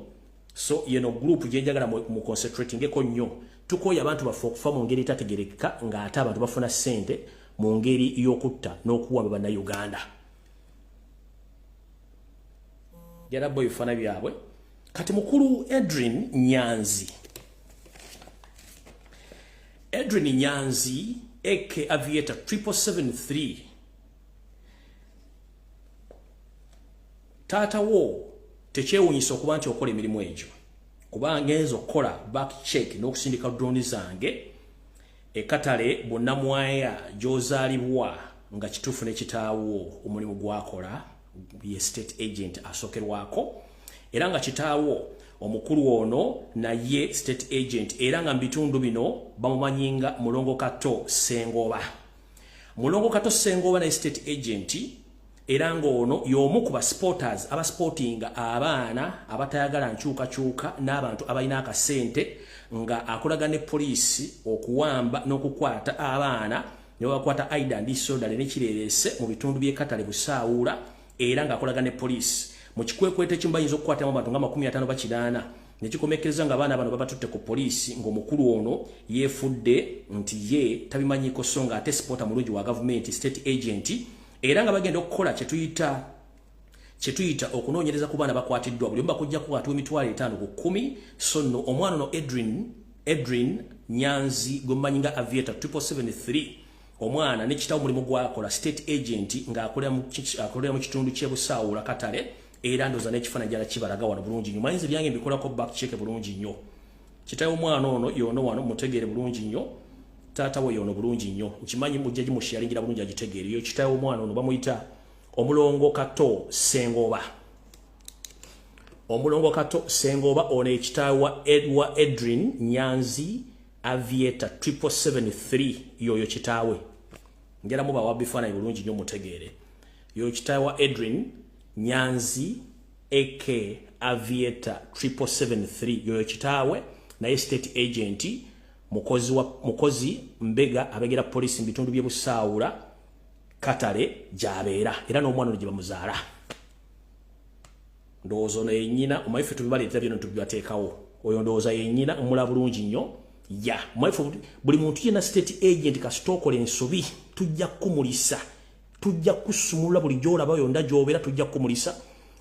so yeno group gyenjagala mu concentrating eko nnyo tukoya abantu bafe okufa mu ngeri etategerekeka ng'ate abantu bafuna ssente mu ngeri y'okutta n'okuwamba bannayuganda jarabbo ebifana byabwe kati mukulu Edwin Nyanzi eke aviator 773 taata wo tekyewunyisa okuba nti okola emirimu egyo kuba ngenza okukola back check n'okusindika drone zange ekatale bonnamwaya gy'ozaalibwa nga kituufu ne kitaawo omulimu gwakola ye state agent asookerwako era nga kitaawo omukulu ono naye state agent era nga mbitundu bino bamumanyinga Mulongo Kato Sengoba naye state agent era ng'ono y'omu ku basporters abasportinga abaana abatayagala nkyukakyuka n'abantu abalina akasente nga akolaga ne poliisi okuwamba n'okukwata abaana ne bakwata aida ndi sodale n'ekireerese mu bitundu by'ekatale busaawula era nga akolaga ne poliisi mu kikwekwete ekimu bayinza okukwatamu abantu nga 50 bakiraana ne kikomekereza nga abaana bano babatutte ku poliisi ng'omukulu ono yeefudde nti ye tabimanyiko so nga ate supporter mulungi wa government state agent era nga bagenda okukola kyetuyita okunoonyereza ku baana bakwatiddwa buli omu bakujjako atuwa emitwalo 5 ku 10 so nno omwana ono Edwin Nyanzi gomanyinga aviator 773 omwana ne kitawo mulimu gwakola state agent nga akolera mu kitundu kye Busawula Katale era ndoza ne kifana jala kibalaga wano bulungi nnyo mayinzi byange mbikola ko back check bulungi nnyo kitawo omwana ono yono wano mutegere bulungi nnyo tata we yono bulungi nnyo nkimanyi mujjaji musharingira bulungi agitegere yo kitawo omwana ono bamuyita omulongo Kato Sengoba omulongo Kato Sengoba ono ekitawa Edward Edrin Nyanzi aviator 773 yoyo kitawe ngera muba wabifana bulungi nnyo mutegere yoyo kitawa Edrin Nyanzi AK aviator 773 yoyo kitawe na state agent mukozi Mbega abegera police mbitundu bye Busawula Katale jabera era n'omwana ojiba muzaala ndozo na yenyina omaife tubibaleta byo tubibateekawo oyo ndoza yenyina omula bulungi nnyo ya omaife buli muntu yena state agent ka stokole ensobi tujja kumulisa tujja kusumula buli jola bayo ndajobera tujja kumulisa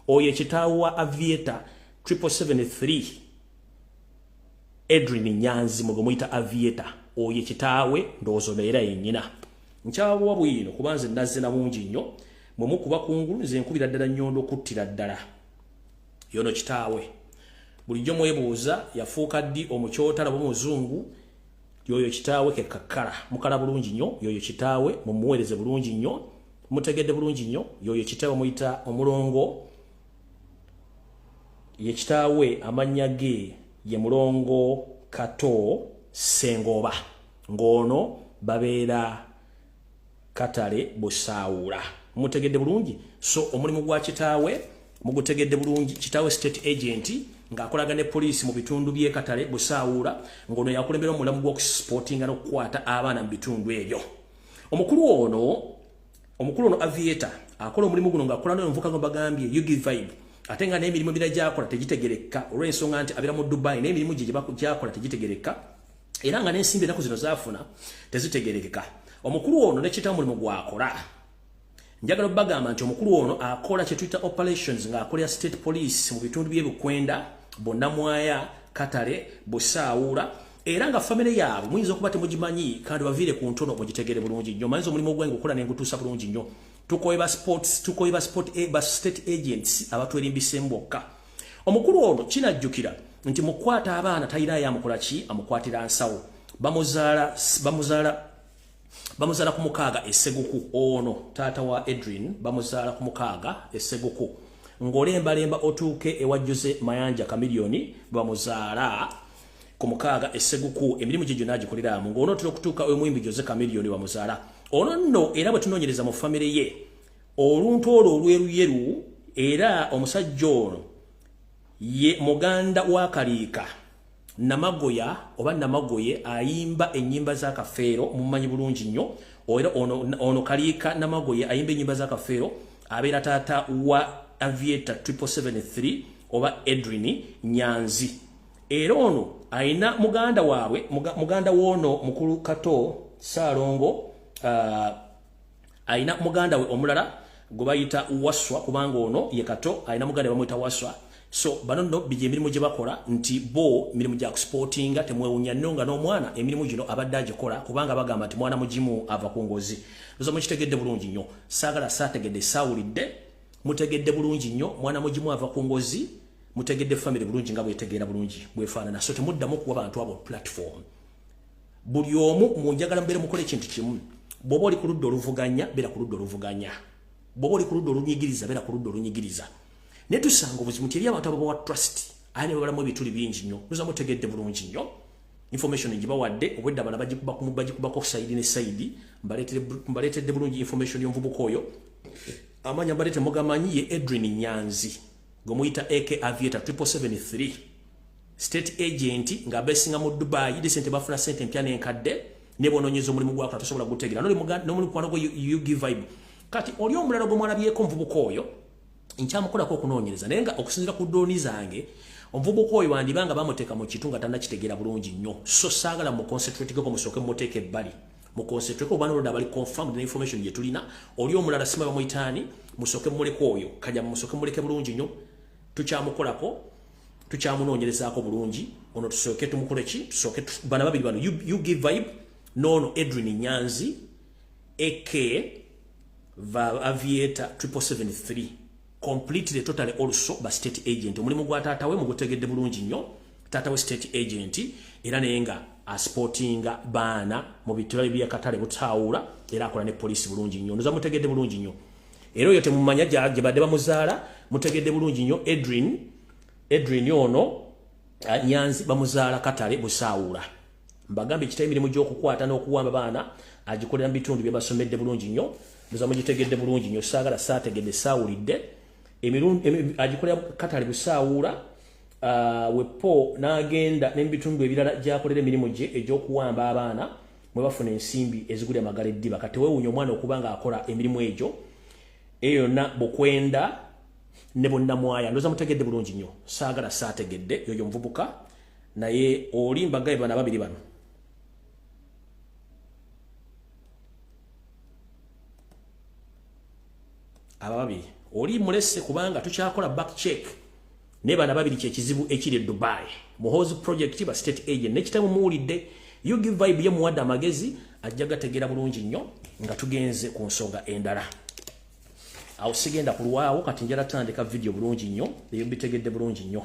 oyo ekitawa aviator 773 Edrin Nyanzi mugomuita aviator oyo ekitawe ndozo neera yenyina nchawo bwino kubanze ndaze na mungi nnyo mwe kuba kungulu nze nkubira ddala nyondo kuttira ddala yono kitawe bulijjo mwebuuza yafuuka ddi omukyotala b'omuzungu yoyo kitawe ke kakala mukala bulungi nnyo yoyo kitawe mumuweereze bulungi nnyo mutegedde bulungi nnyo yoyo kitawe muyita omulongo ye kitawe amannya ge ye mulongo Kato Sengoba ngono babeera Katale Busawula mutegedde bulungi so omulimu gwa kitawe mugutegedde bulungi kitawe state agent ngakolaga ne police mu bitundu bye Katale Busawula ngono yakulembera omulamu gwo sporting no kwata abaana mu bitundu ebyo omukulu ono aviator akola omulimu guno ngakola no mvuka ngo bagambye you give vibe atenga n'emirimu birajakola tegitegereka olw'ensonga nti abira mu Dubai n'emirimu gye bakola tegitegereka era nga n'ensimbi ennaku zino zaafuna tezitegerekeka omukulu ono ne kitamu mulimu gwakola njagala bagamba nti omukulu ono akola kye tuyita operations nga akolera state police mu bitundu bye Bukwenda Bonnamwaya Katale Busawula era nga family yaabwe muyinza okuba temugimanyi kandi baviire ku ntono mugitegere bulungi nnyo mayinza omulimu gwange okola nengutuusa bulungi nnyo tukoyeba sport state agents abatwerimbise mbokka omukulu ono kinajjukira nti mukwata abaana tayira yamukola ki amukwatira nsawo bamuzaala ku mukaaga esseguku ono taata wa Edrin bamuzaala ku mukaaga esseguku ng'olembalemba otuuke ewajjuze mayanja kamiliyoni bamuzaala ku mukaaga esseguku emirimu gye gyonna agikoleramu ng'ono tula okutuuka omuyimbi Jose kamiliyoni bamuzaala ono nno era bwe tunoonyereza mu famire ye oluntu olwo olweruyeru era omusajja ono ye muganda wa Kaliika Namagoya oba Namagoye ayimba ennyimba za Kafeero mumanyi bulungi nnyo era ono Kaliika Namagoye ayimba ennyimba za Kafeero abeera taata wa aviator 773 oba Edrin Nyanzi era ono ayina muganda waabwe muganda wono mukulu Kato Saalongo ayina muganda we omulala gwe bayita Waswa kubanga ono ye Kato ayina muganda bamuyita Waswa so bano nno bijje emirimu gye bakola nti bo emirimu gya sportinga temwewunya nnyo nga n'omwana emirimu gino abadde agikola kubanga bagamba nti mwana mugimu ava ku ngozi ozo mukitegedde bulungi nnyo saagala saategedde saawulidde mutegedde bulungi nnyo mwana mugimu ava ku ngozi mutegedde family bulungi nga bwetegeera bulungi bwefaanana so temuddamu kuwa bantu abo platform buli omu munjagala mbeere mukole ekintu kimu bw'oba oli ku ludda oluvuganya beera ku ludda oluvuganya bw'oba oli ku ludda olunyigiriza beera ku ludda olunyigiriza naye tusanga obuzibu nti eri abantu ababawa trust ate ne babalamu ebituli bingi nnyo nuza mutegedde bulungi nnyo information ngibawadde obwedda bala bagikubako sayidi ne sayidi mbaleetedde bulungi information y'omuvubuka oyo amanya mbaleete mugamanyi ye Edrin Nyanzi gomuyita AK aviator 773 state agent nga besinga mu Dubai disente bafuna sente mpya n'enkadde ne bonoonyeza omulimu gwakola tosobola gutegeera n'omulimu kwano gwe you give vibe kati oli omulala gw'omwalabyeko omuvubuka oyo nkyamukolako okunoonyereza naye nga okusinzira ku ddooni zange omuvubuka oyo wandibanga bamuteeka mu kitu nga tannakitegeera bulungi nnyo so saagala mu concentratekeko musooke muteeka ebbali mu concentrate oba n'oludda bali confirmed na information gye tulina oli omulala sima bamuyitaani musooke muleke oyo kajja musooke muleke bulungi nnyo tukyamukolako tukyamunoonyerezaako bulungi ono tusoke tumukoleki tusoke bana babiri bano you give vibe no Edwin Nyanzi AK Aviator 773 completely totally also by state agent omulimu gwa tata we mugutegedde bulungi nnyo tata we state agent era nenga asportinga bana mu bitula bya katale butawula era akola ne police bulungi nnyo nza mutegedde bulungi nnyo era yote mumanya jaje badde bamuzaala mutegedde bulungi nnyo Edwin ono Nyanzi bamuzaala katale busawula mbagambe kitayimire mujjo okukwata n'okuwamba baana agikolera mu bitundu bye basomedde bulungi nnyo nza mugitegedde bulungi nnyo saagala saategedde saawulidde agikolera katale busawula wepo n'agenda n'ebitundu ebirala gyakolera emirimu gye egy'okuwamba abaana mwe bafuna ensimbi ezigulya amagala eddiba kati weewunya omwana okuba nga akola emirimu egyo eyo na bukwenda ne bonna mwaya ndoza mutegedde bulungi nnyo saagala saategedde yoyo mvubuka naye oli mbagaye bana babiri bano ababiri oli mulese kubanga tukyakola back check ne bana babiri kye kizibu ekiri Dubai Muhozi project ba state agent ne kitamu muulidde you give vibe ye muwadde amagezi ajja gategera bulungi nnyo nga tugenze ku nsonga endala awo sigenda kulwawo kati njala tandika video bulungi nnyo eyo bitegedde bulungi nnyo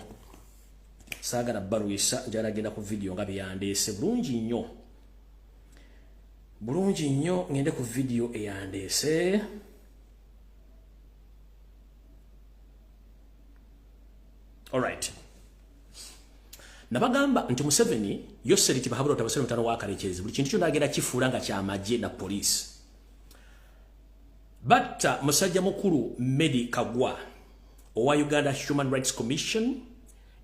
saagala baluisa njala genda ku video nga byandeese bulungi nnyo ngende ku video eyandeese alright nabagamba nti Museveni Yoseri tibahabula tabasere mutano wa karekezi buli kintu kyonna agenda kifuula nga kyamagye na police batta musajja mukulu Medi Kagwa owa Uganda Human Rights Commission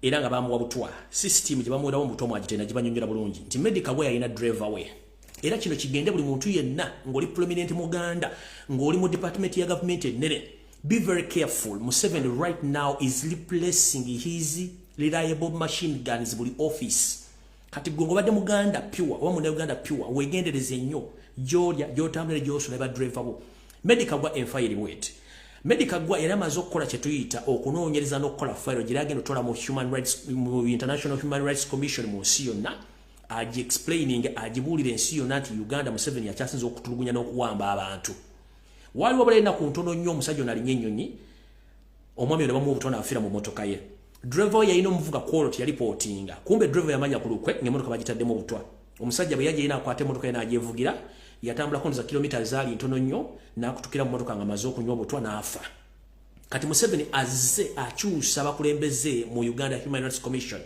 era nga bamuwa butwa system gye bamuwerawo mutomo agitenda gibanyonyola bulungi nti Medi Kagwa yalina driver we era kino kigende buli muntu yenna ng'oli prominent mu Uganda ng'oli mu department ya government ennene. Be very careful. Museveni right now is replacing his reliable machine guns buli office. Kati gongo bade Muganda pure, wa mune Uganda pure, wegendereze nnyo. Jolya, jotamule josula ba driver bo. Medi Kagwa enfire wait. Medi Kagwa era mazo kola kye tuyita okunoonyereza n'okukola file giragenda tola mu Human Rights mu International Human Rights Commission mu nsi yonna. Aji explaining ajibulire ensi yonna nti Uganda Museveni yakyasinza okutulugunya n'okuwamba abantu. Wali wabalina ku ntono nnyo omusajja nali nnyonyi omwami ne bamu obutona afira mu motoka ye driver yayina omuvuga quality ya reportinga kumbe driver yamanya kulukwe ngemotoka bagitaddemu obutwa omusajja bwe yajja ina akwate motoka ye n'ajevugira yatambula konza kilometers zali ntono nnyo n'akutukira mu motoka nga maze okunywa obutwa n'afa kati Museveni azze akyusa bakulembeze mu Uganda Human Rights Commission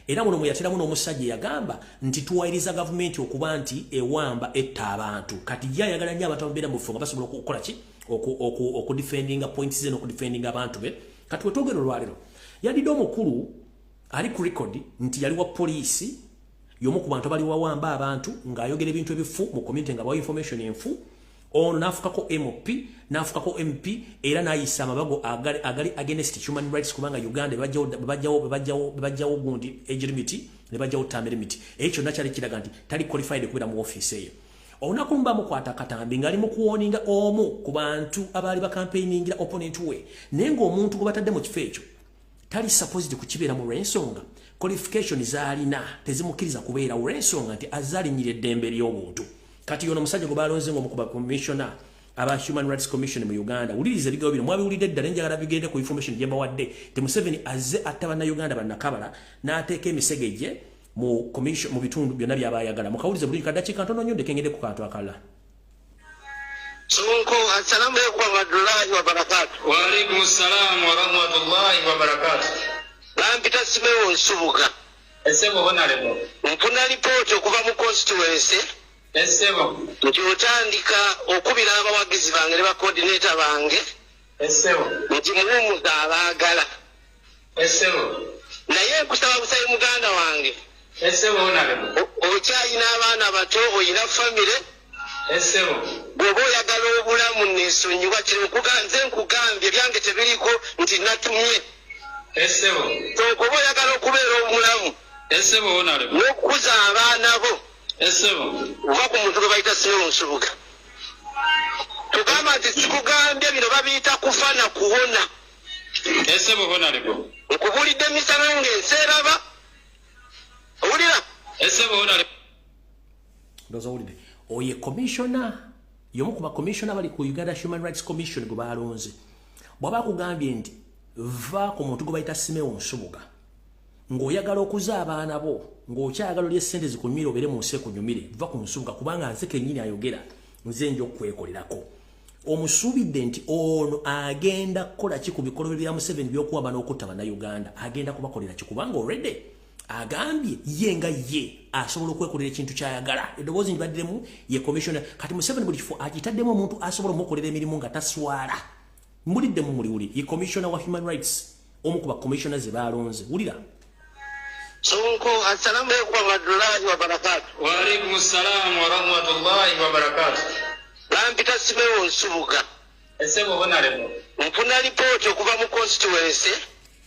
era muno muyatiramu n'omusajja yagamba nti tuwayiriza government okuba nti ewamba etta abantu kati yayagala nnyo abantu ababeera mu funga basobola okukola ki okudefendinga points ze n'okudefendinga abantu be kati wetwogera olwaliro yalidde omukulu ali ku record nti yali wa poliisi y'omu ku bantu abali wawamba abantu ng'ayogera ebintu ebifu mu community nga bawa information enfu ono n'afukako MP n'afukako MP era n'ayisa amabago agali against human rights kubanga Uganda bajjawo gundi age limit ne bajjawo term limit ekyo nakyali kiraga nti tali qualified kubeera mu office eyo onakumba mukwata katambi ngali mu kuwoninga omu ku bantu abali ba campaigningira opponent we nengo omuntu kubatadde mu kifo ekyo tali supposed kukibeera mu rensonga qualification zalina tezimukiriza kubeera mu rensonga nti azalinyire eddembe ly'obuntu kati yono musajja go balonze ngo mukuba commissioner aba Human Rights Commission mu Uganda ulirize bigawo bino mwabulidde ddala njagala bigende ku information gye bawadde te Museveni azze atabana Uganda bannakabala n'ateeka emisegeje mu commission mu bitundu byonna byabayagala mukawulize buli kadakika ntono nnyo ndekengede ku kantu akala Sonko assalamu alaykum wa rahmatullahi wa barakatuh. Wa alaykum assalam wa rahmatullahi wa barakatuh. Lampita simewo nsubuga. Esebo bonalemo. Mpuna report okuva mu constituency. Esebo. Nti otandika okubira abawagizi bange ne ba coordinator bange. Esebo. Nti muwumuza abaagala. Esebo. Naye kusaba busayi muganda wange. Esebo bonalemo. Okyayina abaana bato oyina family. Esebo. Bwoba oyagala obulamu n'ensonyiwa kiri nkuganze nkugambye byange tebiriko nti natumye. Esebo. Oba oyagala okubeera omulamu. Esebo bonalemo. N'okukuza abaana bo. Esebo. Oba ku muntu gwe bayita Simewo Nsubuga. Tugamba nti sikugambye bino babiyita kufa na kuwona. Esebo bonalemo. Nkubulidde emisana ng'enseeraba. Owulira? Essebo owulira. Ndoza owulire. Oye commissioner yomu ku commissioner bali ku Uganda Human Rights Commission gwe balonze. Bwaba kugambye nti va ku muntu gwe bayita Simeon Nsubuga. Ng'oyagala okuza abaana bo, ng'okyagala olye ssente zikunyumire obeere mu nsi ekunyumire, va ku Nsubuga kubanga nze kennyini ayogera nze nja okwekolerako. Omusuubidde nti ono agenda kukola ki ku bikolwa bya Museveni by'okuwaba n'okutta bannayuganda, agenda kubakolera ki kubanga already agambye ye nga ye asobola okwekolera ekintu ky'ayagala. Eddoboozi ndibaddiremu ye commissioner kati Museveni buli kifo agitaddemu omuntu asobola omukolera emirimu nga taswala. Mbuliddemu muliwuli ye commissioner wa human rights omu ku ba commissioners ze balonze. Wulira. Sonko, assalamu alaikum wa rahmatullahi wa barakatuh. Wa alaikum assalam wa rahmatullahi wa barakatuh. Lampita Simeon Nsubuga. Essebo bonalemo. Mpuna report okuva mu constituency.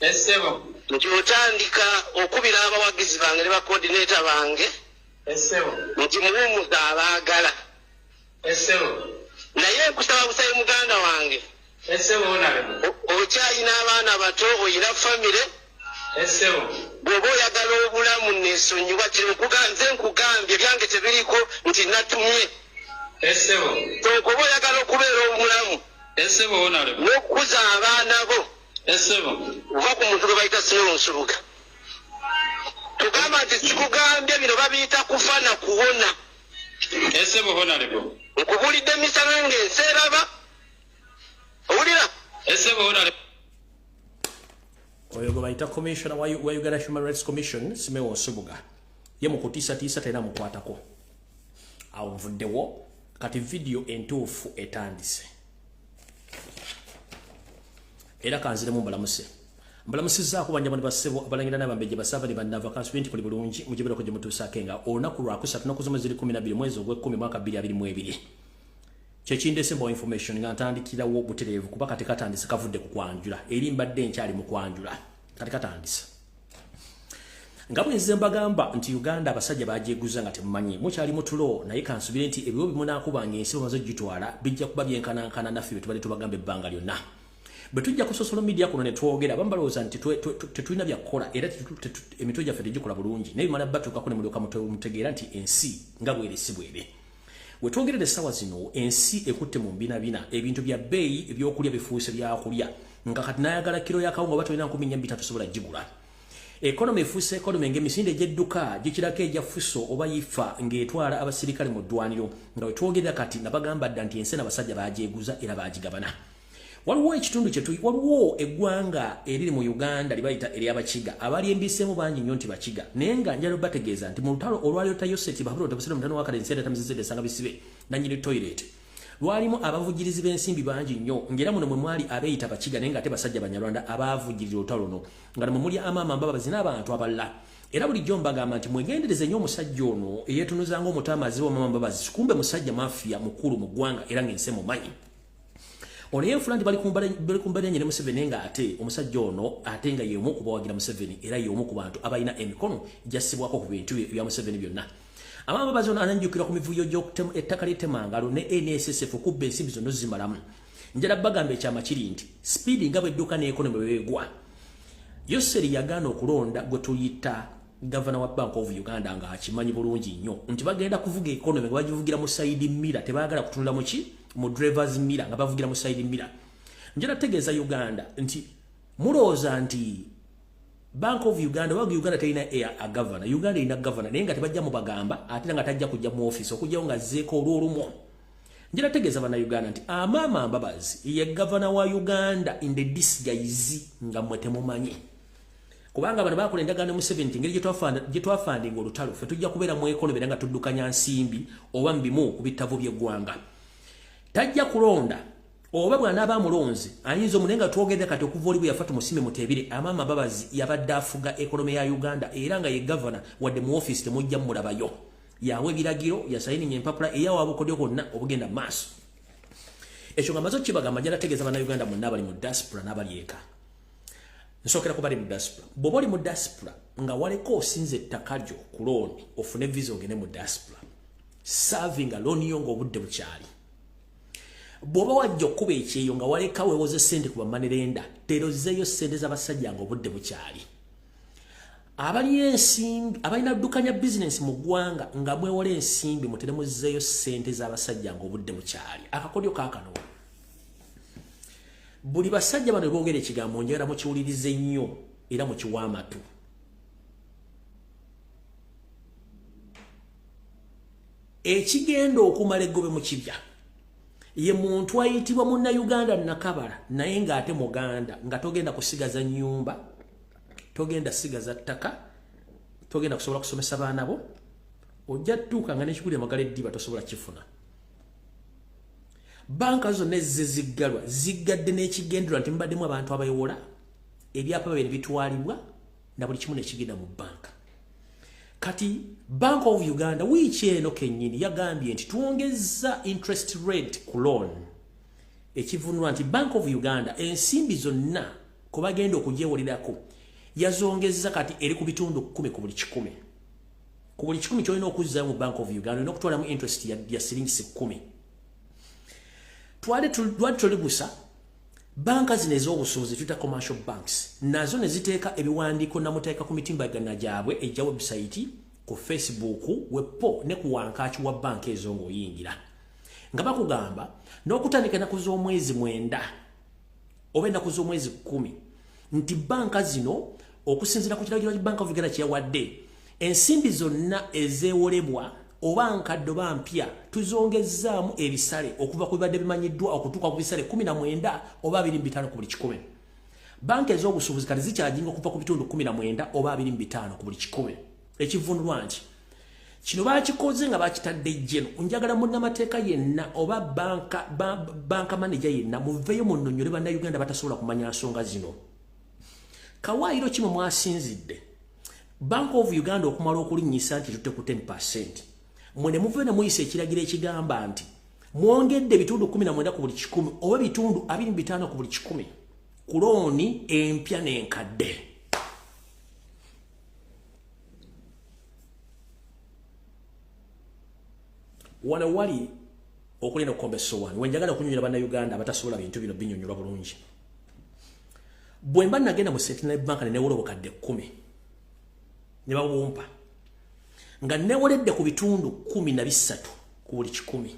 Essebo. Nti otandika okubira abawagizi bange ne ba coordinator bange. Essebo. Nti muwumuza abaagala. Essebo. Naye nkusaba busabe muganda wange. Essebo bonalemo. Okyalina abaana bato, oyina family. Essebo. Bw'oba oyagala obulamu n'ensonyiwa kiri nze nkugambye byange tebiriko nti natumye. Essebo. Oba oyagala okubeera omulamu. Essebo bonalemo. N'okukuza abaana bo. Essebo. Uva ku muntu gwe bayita Simeon Nsubuga. Tugamba nti sikugambye bino babiyita kufa na kuwona. Essebo bonalemo. Nkubulidde emisana ng'enseeraba. Owulira? Essebo bonalemo. Oyo gwe bayita commissioner wa Uganda Human Rights Commission Simeon Nsubuga. Ye mu kutiisatiisa tena mukwatako. Awo nvuddewo kati video entuufu etandise. Era kanziremu mbalamuse. Mbalamusizzaako banjabani bassebo abalangira n'abambejje basava ne bannava kansi kuli bulungi mugiberako gye mutuusaako nga olunaku lwa 3 naku zomwe ziri 12 mwezi ogw'Ekkumi mwaka 2022. Kyekindese mbawa information nga ntandikirawo butereevu kuba kati katandise kavudde ku kwanjula. Eri mbadde nkyali mu kwanjula. Kati katandise. Nga bwe nze mbagamba nti Uganda abasajja bagyeguza nga temumanyi mukyali mutulo naye kansubire nti ebiwo bimunaakubanga ensi bamaze gitwala bijja kuba byenkanankana naffe bye tubadde tubagamba ebbanga lyonna. Bwe tujja ku social media kuno ne twogera bambalowooza nti tetulina bya kukola era emitwe gyaffe tegikola bulungi naye bimala batuukako ne mulyoka mutegeera nti ensi nga bw'eri si bw'eri. We twogerera essaawa zino ensi ekutte mu mbinabina ebintu bya bbeeyi ebyokulya bifuuse byakulya nga kati n'ayagala kiro y'akawunga oba tolina 13 tosobola gigula. Economy efuuse economy ng'emisinde egy'edduka gikirako ejja fuso oba yifa ng'etwala abasirikale mu ddwaniro nga we twogerera kati nabagamba dda nti ensi n'abasajja bagyeguza era bagigabana. Waliwo ekitundu waliwo eggwanga eriri mu Uganda libayita ery'Abakiga abali embiseemu bangi nnyo nti Bakiga naye nga njala bategeeza nti mu lutalo olwaliyo Yoseri bahabula otabasira mutano wakale ensera tamizizede sanga bisibe nanyini toilet lwalimu abavugirizi b'ensimbi bangi nnyo ngera muno mwe mwali abeeyita Bakiga naye nga ate basajja Banyarwanda abavugirira olutalo luno nga mwe muli amaama mbabazi n'abantu abalala. Era bulijjo mbagamba nti mwegendereze nnyo omusajja ono eyeetunuzanga omutamazi w'amaama mbabazi kumbe musajja mafia mukulu mu ggwanga era ng'ensi mumanyi. Ono yenfula nti bali kumbali nyine Museveni nga ate omusajja ono ate nga y'omu ku bawagira Museveni era y'omu ku bantu abalina emikono gyassibwako ku bintu bya Museveni byonna. Amaama bazo ananjukira ku mivuyo ettaka ly'ettemangalo ne NSSF okubba ensimbi zonna zimalamu. Njala bagamba ekyama kiri nti speedi nga bw'edduka n'ekonomi bw'egwa. Yoseri yagaana okulonda gwe tuyita Governor wa Bank of Uganda nga akimanyi bulungi nnyo nti bagenda kuvuga economy nga bagivugira mu side mirror tebaagala kutunula mu ki mu drivers mirror nga bavugira mu side mirror. Njala tegeeza Uganda nti mulooza nti Bank of Uganda wagi Uganda terina a governor Uganda ina governor naye nga tebajja mu bagamba ate nga tajja kujja mu office okujjawo nga azzeeko olw'olumu. Njala tegeeza bana Uganda nti amaama mbabazi ye governor wa Uganda in the disguise nga mwe temumanyi. Kubanga bano bakola endagaano mu 70 ngeri gye twafandinga olutalo ffe tujja kubeera mu economy nga tuddukanya nsimbi oba mbimu ku bitabo by'eggwanga. Tajja kulonda oba bw'anaaba amulonze ayinza omune nga twogedde kati okuva oli bwe yafa tumusimbe mutebire amaama mbabazi yabadde afuga economy ya Uganda era nga ye governor wadde mu office temujja mulabayo. Yawe ebiragiro yasayininga empapula eyawa obukodyo bwonna obugenda mu maaso. Ekyo nga maze okibagamba njala tegeeza bannayuganda mwenna abali mu diaspora n'abali eka. Nsokera kubali mu diaspora. Bw'oba oli mu diaspora nga waleko osinze ettaka lyo ku looni ofune visa ogende mu diaspora. Serving a loan yo ng'obudde bukyali. Bw'oba wajja okkuba ekyeyo nga waleka weewoze ssente ku bamanerenda terozeeyo ssente z'abasajja ng'obudde bukyali. abali ensimbi abalina ddukanya business mu ggwanga nga mwewala ensimbi muteremuzeeyo ssente z'abasajja ng'obudde bukyali akakodyo kaakano buli basajja bano boogera ekigambo njagala mukiwulirize nnyo era mukiwa amatu ekigenda okumala eggobe mu kibya ye muntu ayitibwa munnayuganda nakabala naye ng'ate muganda nga togenda kusigaza nnyumba togenda sigaza ttaka togenda kusobola kusomesa baana bo ojja ttuuka nga n'ekiguli amagala eddiba tosobola kifuna banka zonna ezze ziggalwa ziggadde n'ekigendererwa nti mubaddemu abantu abayowola ebyapa babiri bitwalibwa na buli kimu nekigenda mu banka kati Bank of Uganda wiiki eno kennyini yagambye nti twongezza interest rate ku loan ekivunulwa nti Bank of Uganda ensimbi zonna kwe bagenda okugyewolirako yazongezza kati eri ku bitundu 10 ku buli 100 ku buli 100 kyolina okuzza mu Bank of Uganda olina okutwalamu interest ya siringisi 10 twali tulibusa banka zino ez'obusuubuzi tuyita commercial banks nazo ne ziteeka ebiwandiiko namuteeka ku mitimbagana gyabwe ejja website ku Facebook wepo ne ku wankaaki wa banka ezo ng'oyingira nga bakugamba n'okutandika ennaku z'omwezi 9 oba ennaku z'omwezi 10 nti banka zino okusinziira ku kiragiro Bank of Uganda kyeyawadde ensimbi zonna ezeewolebwa oba nkadde oba mpya tuzongezzaamu ebisale okuva ku bibadde bimanyiddwa okutuuka ku bisale 19 oba 25 ku buli 100 banka ez'obusuubuzi kati zikyajinga okuva ku bitundu 19 oba 25 ku buli 100 ekivunulwa nti kino baakikoze nga baakitadde jjeno njagala munnamateeka yenna oba banka manager yenna muveeyo munnonyole bannayuganda batasobola kumanya nsonga zino kawaayiro kimwe mwasinzidde Bank of Uganda okumala okulinnyisa nti tutte ku 10%. Mwene muve ne muyisa ekiragiro ekigamba nti mwongedde bitundu 19 ku buli 100 oba bitundu 25 ku buli 100 ku looni empya n'enkadde. Wano wali okulina okukombeso wano wenjagala okunyonyola bannayuganda abatasobola bintu bino binyonyola bulungi. Bwe mba nagenda mu Centenary Bank ne wolo bukadde 10 ne bawumpa nga newoledde ku bitundu 13 ku buli 100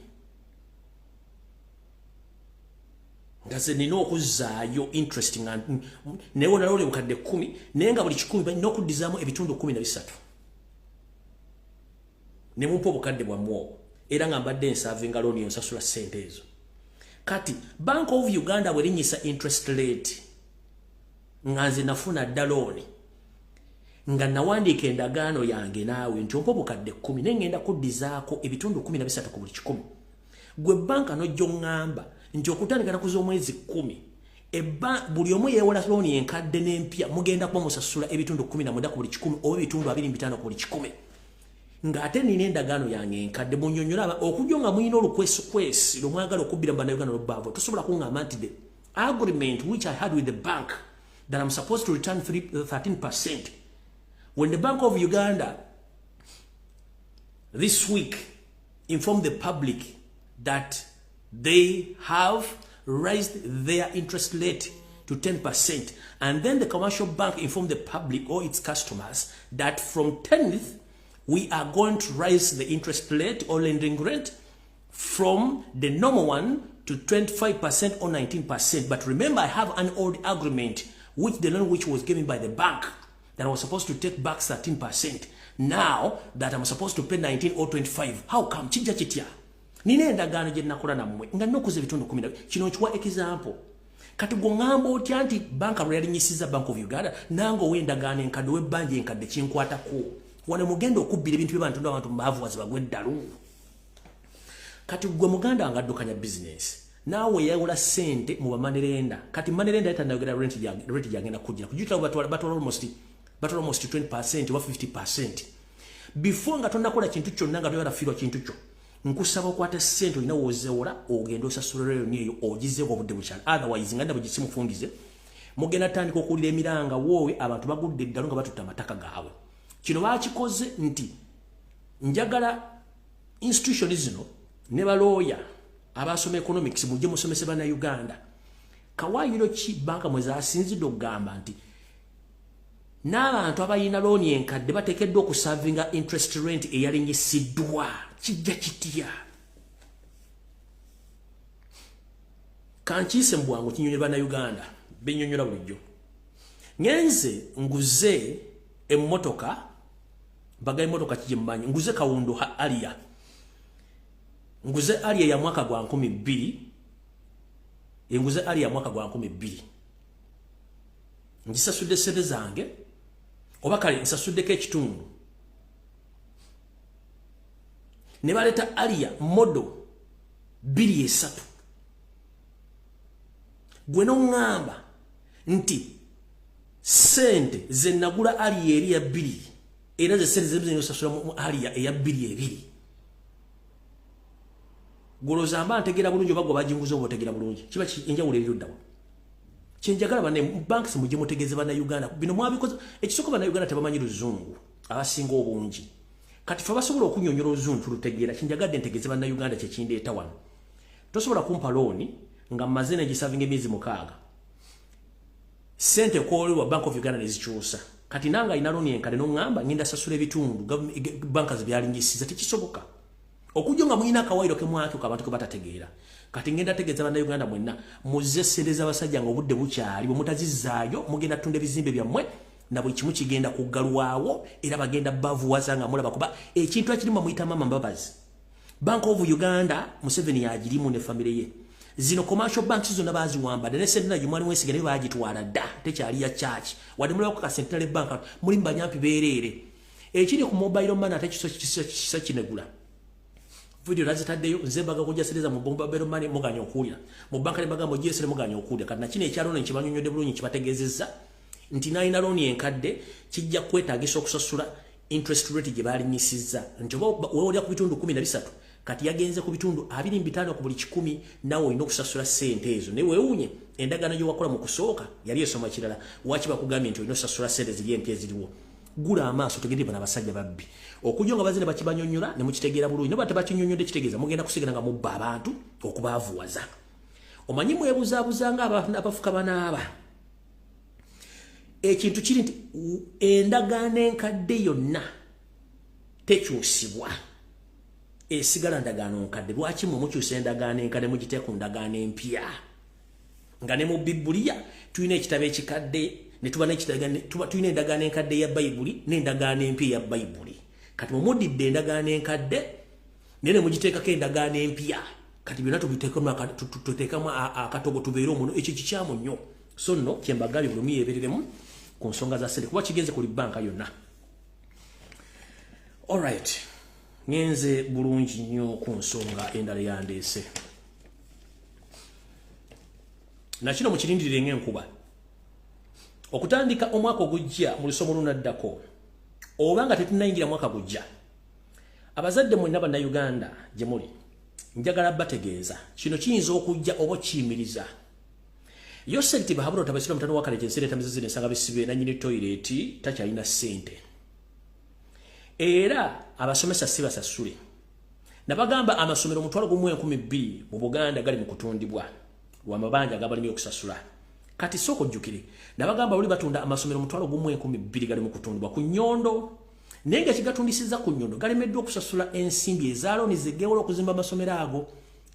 nga ze nina okuzzaayo interest nga newola lole bukadde 10 naye nga buli 100 balina okuddizaamu ebitundu 13 ne mumpa obukadde bwammwe era nga mbadde nsavinga looni yonsasula ssente ezo kati Bank of Uganda bwerinnyisa interest rate nga nze nafuna dda looni nga nawandiika endagaano yange naawe nti ompa obukadde 10 naye ngenda kuddizaako ebitundu 13 ku buli 100 gwe banka nojja oŋŋamba nti okutandika ennaku z'omwezi 10 buli omu yeewola looni enkadde n'empya mugenda kuba musasula ebitundu 19 ku buli 100 oba ebitundu 25 ku buli 100 ng'ate nina endagaano yange enkadde munnyonnyola okujja nga mulina olukwesukwesi lwemwagala okubbira mu bannayuganda lw'obbaavo tosobola kuŋŋamba nti the agreement which I had with the bank that I'm supposed to return 13%. When the Bank of Uganda this week informed the public that they have raised their interest rate to 10%, and then the commercial bank informed the public or its customers that from 10th we are going to raise the interest rate or lending rate from the normal one to 25% or 19%. But remember, I have an old agreement which the loan which was given by the bank that I was supposed to take back 13%. Now that I'm supposed to pay 19 or 25. How come? Chija chitya. Nine endagaano gye nakola nammwe nga nokuza ebitundu 10. Kino nkiwa example. Kati gongamba otya nti banka lwe yalinyisiza Bank of Uganda nange ow'endagaano enkadde w'ebbanja enkadde kinkwatako. Wano mugenda okubbira ebintu by'abantu n'abantu baavuwazi bagwe eddalu. Kati gwe muganda nga addukanya business. Naawe yawola ssente mu bamanerenda. Kati manerenda yatandayogera rate gyagenda kujjira. Kujjukira batwala almost 20% oba 50%. Before nga tonnakola kintu kyonna nga toyagala fiirwa kintu kyo. Nkusaba okwata ssente olina woozeewola ogenda osasula looni eyo ogizeeko obudde bukyali. Otherwise nga ndaba gye simufungize. Mugenda tandika okuwulira emiranga woowe abantu bagudde eddalu nga batutta amataka gaabwe. Kino baakikoze nti njagala institution zino ne balooya abasoma economics mujje musomese bannayuganda. Kawaayiro ki banka mwe zaasinzidde okugamba nti n'abantu abayina looni enkadde bateekeddwa okusavinga interest rate eyalinnyisiddwa kijja kitya kankiise mu bwangu kinyonyerwa na Uganda bennyonnyola bulijjo ngenze nguze emmotoka bagaye motoka kijimmanyi nguze kawundo alia nguze alia ya mwaka gwa 12 nguze alia ya mwaka gwa 12 ngisasudde sente zange oba kale nsasuddeko ekitundu ne baleta alia modo 2 gwe n'oŋŋamba nti sente ze nagula alia eri ya 2 era ze sente zebze nyosasula mu alia eya 2 goloza mba ntegera bulungi oba gwe bajinguza obotegera bulungi kiba enjawulo eryoddawo kyenjagala bane banks mujje mutegeze bana Uganda bino mwabikoze ekisoko bana Uganda tebamanyi luzungu abasinga obungi kati fa basobola okunyonyola oluzungu tulutegeera kyenjagadde ntegeze bana Uganda kyekindeeta wano tosobola kumpa looni nga mazina egisavinga emyezi 6 sente kwolebwa Bank of Uganda nezikyusa kati nanga ina looni enkade n'oŋŋamba ngenda sasula ebitundu bankas byalinyisiza tekisoboka okujjo nga muyina akawairo ke mwaki abantu ke batategeera kati ngenda tegeza bana Uganda mwenna muzze sereza abasajja nga obudde bukyali bwe mutazizaayo mugenda tunda ebizimbe byammwe na buli kimu kigenda kuggalwawo era bagenda bavuwaza nga mulaba kuba ekintu akirimu muyita mama mbabazi Bank of Uganda Museveni yagirimu ne family ye zino commercial banks zonna baziwamba ne sente na jumwani wesiga ne bagitwala dda tekyali ya church wadde mulaba ku Central Bank muri mbanyampi beerere ekiri ku mobile money atekiso kisa kinegula video nazitaddeyo nze baga kujja sereza mu mobile money muganya okulya mu banka ne baga mu Yoseri muganya okulya kati nakine ekyalo ne kibanyonyode bulungi kibategezeza nti nayina looni enkadde kijja kwetaagisa okusasula interest rate gye balinyisizza nti weolya ku bitundu 13 kati yagenze ku bitundu 25 ku buli 10 nawe olina okusasula sente ezo ne weewunye endagaano gye wakola mu kusooka yali esoma kirala waki bakugambye nti olina okusasula sente ziri empya eziriwo gula amaaso tegende bana basajja babbi okujjo nga bazine bakibanyonnyola ne mukitegeera bulungi ne bate bakinyonnyodde kitegeeza mugenda kusigala nga mubba abantu okubaavuwaza omanyi mwebuzaabuza nga abafuka banaaba ekintu kiri nti endagaano enkadde yonna tekyusibwa esigala ndagaano nkadde lwaki mukyusa endagaano enkadde mugiteeka ku ndagaano empya nga ne mu Bibuliya tulina ekitabo ekikadde ne tuba tulina endagaano enkadde ya Bayibuli n'endagaano empya ya Bayibuli kati mumudidde endagaano enkadde ne mugiteekako endagaano empya kati byonna tuteekamu akatogo tubeere omuno ekyo kikyamu nnyo so nno kyembagambye buli omu yeebereremu ku nsonga za sente kuba kigenze kuli banka yonna alright ngenze bulungi nnyo ku nsonga endala yandeese nakino mukirindirire ng'enkuba okutandika omwaka ogujja mu lusomo lunaddako oba nga tetunnayingira mwaka gujja abazadde mwenna bannayuganda gye muli njagala bategeeza kino kiyinza okujja oba kiyimiriza Yoseri tibahabula tabasira mutano wakale kyensere tamizizine nsanga bisibe na nyini toilet takyalina ssente era abasomesa si basasule nabagamba amasomero mutwalo gumu 12 mu Buganda gali mu kutundibwa lwa mabanja gabalimi okusasula kati soko jukire nabagamba buli batunda amasomero mutwalo gumu 12 gali mu kutundibwa ku Nyondo nenge kigatundisiza ku Nyondo galemeddwa okusasula ensimbi ezaalo nizegewola okuzimba amasomero ago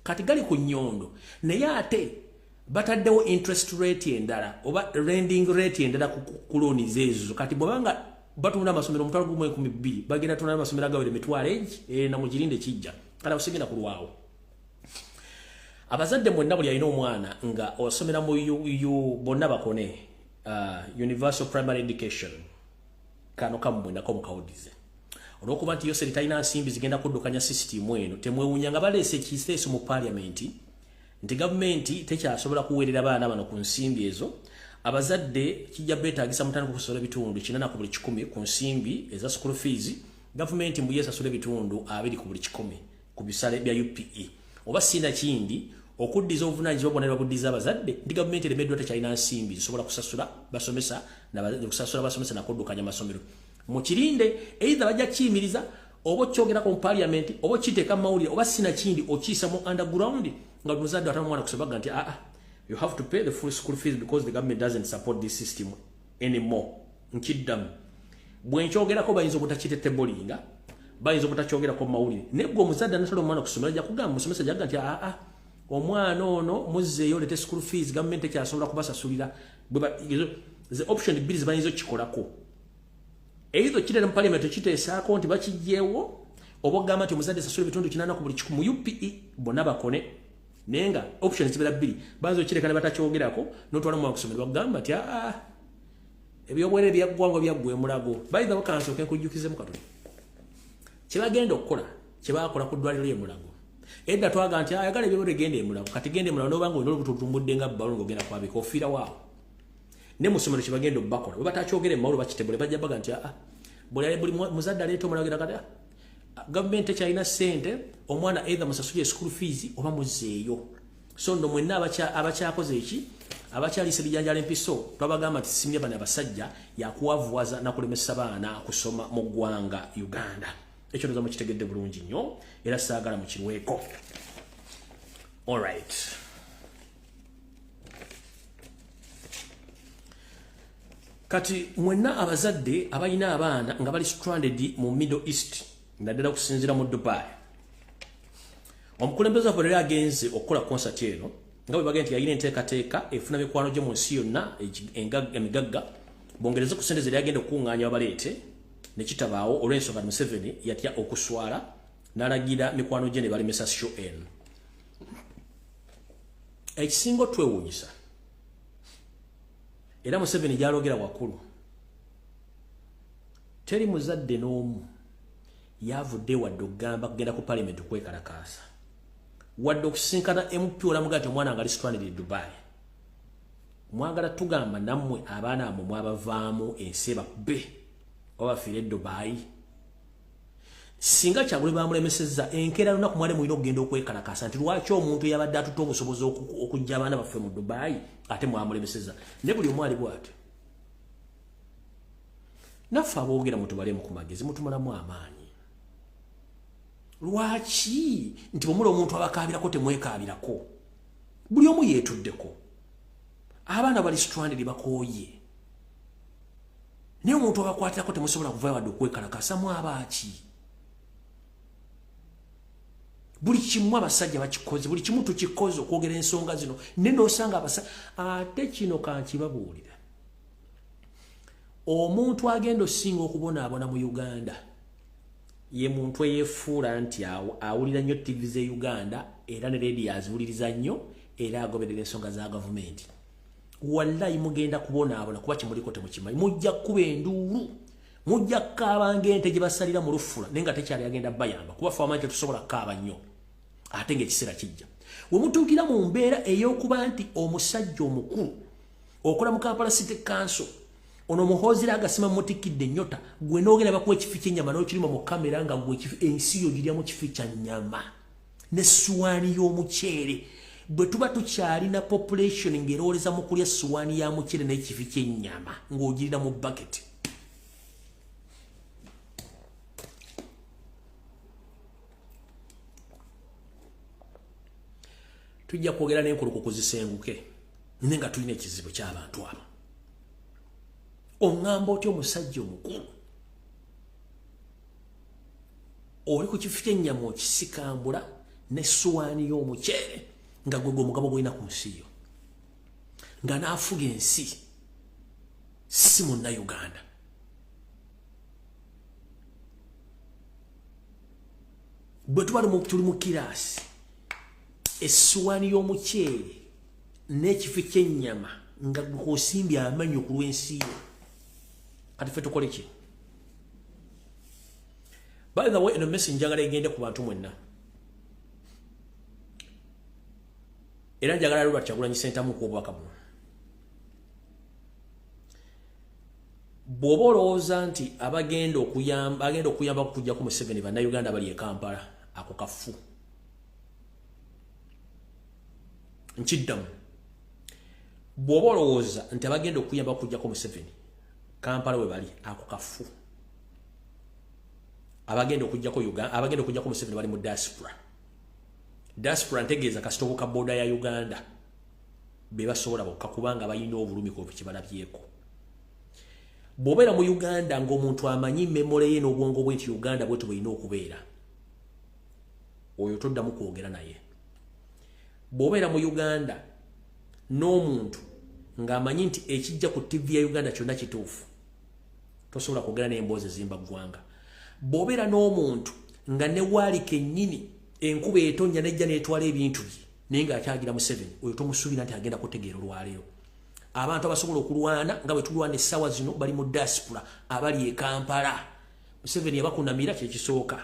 kati gali ku Nyondo naye ate bataddewo interest rate endala oba lending rate endala ku looni zezo kati bwabanga batunda amasomero mutwalo gumu 12 bagenda tunda amasomero agawere mitwale na mugirinde kijja kala usigenda kulwawo abazadde mwenna buli alina omwana nga osomera mu bonna bakone universal primary education kano kamwenda ko mukawudize olwokuba nti Yoseri talina nsimbi zigenda kuddukanya system eno temwewunya nga baleese ekiseeso mu parliament nti gavumenti tekyasobola kuweerera baana bano ku nsimbi ezo abazadde kijja beetaagisa mutandika okusobola ebitundu 4 ku buli 10 ku nsimbi eza school fees gavumenti mbu yesasula ebitundu 2 ku buli 10 ku bisale bya UPE oba sina kindi okuddiza obuvunaanyizibwa bwonna babuddiza abazadde ndi gavumenti eremeddwa tekyalina nsimbi zisobola kusasula basomesa kusasula basomesa nakuddukanya amasomero mu kirinde either bajja kiyimiriza oba kyogerako mu parliament oba kiteeka mu mawulire oba sina kindi okiisa mu underground nga muzadde atama mwana kusobaga nti you have to pay the full school fees because the government doesn't support this system anymore nkiddamu bwe nkyogerako bayinza obutakitete bolinga bayinza obutakyogera ko mawulire nebwo omuzadde anatala omwana okusomera ajja kugamba musomesa jagga nti omwana ono muzzeeyo lete school fees government ekyasobola kubasasulira the option bbiri zibayinza okikolako either kitera mu parliament kiteesaako nti bakijjeewo oba ogamba nti omuzadde sasula ebitundu 80 ku buli kiku mu UPE bonna bakone naye nga options zibera bbiri bayinza okireka ne batakyogerako n'otwala omwana okusomera bagamba nti ebyobwerere byaggwanga byaggwa emulago bayinza bakansooke nkujjukizemu katono kyebagenda okukola kyebakola ku ddwaliro ly'emulago edda twaga nti ayagala ebyobwerere genda emulago kati genda emulago n'obanga olina olubututumbudde nga bbalo ng'ogenda kwabika ofiira waawo ne mu ssomero kyebagenda obbakola bwe batakyogera emmawulo bakitebule bajja baga nti buli muzadde aleeta omwana agenda kati gavumenti ekyalina ssente omwana either musasule school fees oba muzzeeyo so nno mwenna abakyakoze eki abakyalisa ebijanjala empiso twabagamba nti simya bano abasajja yakuwavuwaza nakulemesa baana kusoma mu ggwanga Uganda ekyo ndoza mukitegedde bulungi nnyo era saagala mukirweko alright kati mwenna abazadde abalina abaana nga bali stranded mu Middle East naddala kusinzira mu Dubai omukulembeze wa polisi agenze okukola concert eno nga bwe bagenda nti yalina enteekateeka efuna mikwano gye mu nsi yonna emigagga bongereze ku ssente ze yagenda okukuŋŋaanya babaleete ne kitabaawo olw'ensonga Museveni yatya okuswala n'alagira mikwano gye ne balemesa show eno ekisinga otwewuunyisa era Museveni gyalogera wakkulu teri muzadde n'omu yavudde wadde okugamba kugenda ku parliament okwekalakaasa wadde okusinkana MP olamugaa nti omwana nga ali stranded e Dubai mwagala tugamba nammwe abaana amwe mwabavaamu ensi bakube oba bafiire e Dubai singa kyagule bamulemesezza enkeera lunaku mwali mulina okugenda okwekalakaasa nti lwaki omuntu yabadde atutte obusobozi okujja abaana baffe mu Dubai ate mwamulemesezza ne buli omu ali bw'atyo naffe aboogera mutubalemu ku magezi mutumalamu amaanyi lwaki nti bwemula omuntu abakaabirako temwekaabirako buli omu yeetuddeko abaana bali stranded bakooye naye omuntu abakwatirako temusobola kuvayo wadde okwekalakaasa abaaki buli kimu abasajja bakikoze buli kimu tukikoze okwogera ensonga zino ne n'osanga ate kino kankibabuulira omuntu agenda osinga okubonaabona mu Uganda ye muntu eyefuula nti awulira nnyo TV ze Uganda era ne radio aziwuliriza nnyo era agoberera ensonga za gavumenti wallahi mugenda kubonaabona kuba kimuliko temukimanyi mujja kuba enduulu mujja kukaaba ng'ente gye basalira mu lufula naye nga tekyali agenda bayamba kuba ffe amanyi tetusobola kukaaba nnyo ate ng'ekiseera kijja we mutuukira mu mbeera ey'okuba nti omusajja omukulu okola mu Kampala City Council ono muhozira agasima mutikidde nnyota gwe n'ogenda bakuwa ekifi ky'ennyama n'okirima mu kamera nga gwe ensi yo girya mu kifi kya nnyama n'essuwaani y'omuceere bwe tuba tukyalina population ng'erooleza mu kulya essuwaani ya muceere n'ekifi ky'ennyama ng'ogirira mu bucket tujja kwogera n'enkuluku kuzisenguke naye nga tulina ekizibu ky'abantu abo oŋŋamba otya omusajja omukulu oli ku kifi ky'ennyama okisikambula n'essuwaani y'omuceere nga gwe omugabo gwolina ku nsi yo nga n'afuga ensi si munnayuganda bwe tuba tuli mu kiraasi essuwaani y'omuceere n'ekifi ky'ennyama nga gwe osimbye amannyo ku lw'ensi yo kati ffe tukole ki by the way eno message njagala egende ku bantu mwenna era njagala Robert Kyagulanyi Ssentamu ku obubaka buno bw'oba olowooza nti abagenda okuyamba okujja ku Museveni bannayuganda bali e Kampala ako kafu nkiddamu bw'oba olowooza nti abagenda okuyamba okujja ku Museveni Kampala we bali ako kafu abagenda okujja ku Museveni bali mu diaspora ntegeeza kasitobo ka boda ya Uganda be basobola bokka kubanga balina obulumi ku kibalabyeko bw'obeera mu Uganda ng'omuntu amanyi memole ye n'obwongo bwe nti Uganda bwe tulina okubeera, oyo toddamu kwogera naye. Bw'obeera mu Uganda n'omuntu ng'amanyi nti ekijja ku TV ya Uganda kyonna kituufu, tosobola kwogera n'emboozi zimba ggwanga. Bw'obeera n'omuntu nga ne waali kennyini enkuba etonnya nejja n'etwala ebintu bye naye ng'akyagira Museveni, oyo tomusuubira nti agenda kutegeera olwaleero. Abantu abasobola okulwana nga bwe tulwana essaawa zino bali mu diaspora abali e Kampala. Museveni yabakunamira kyekisooka,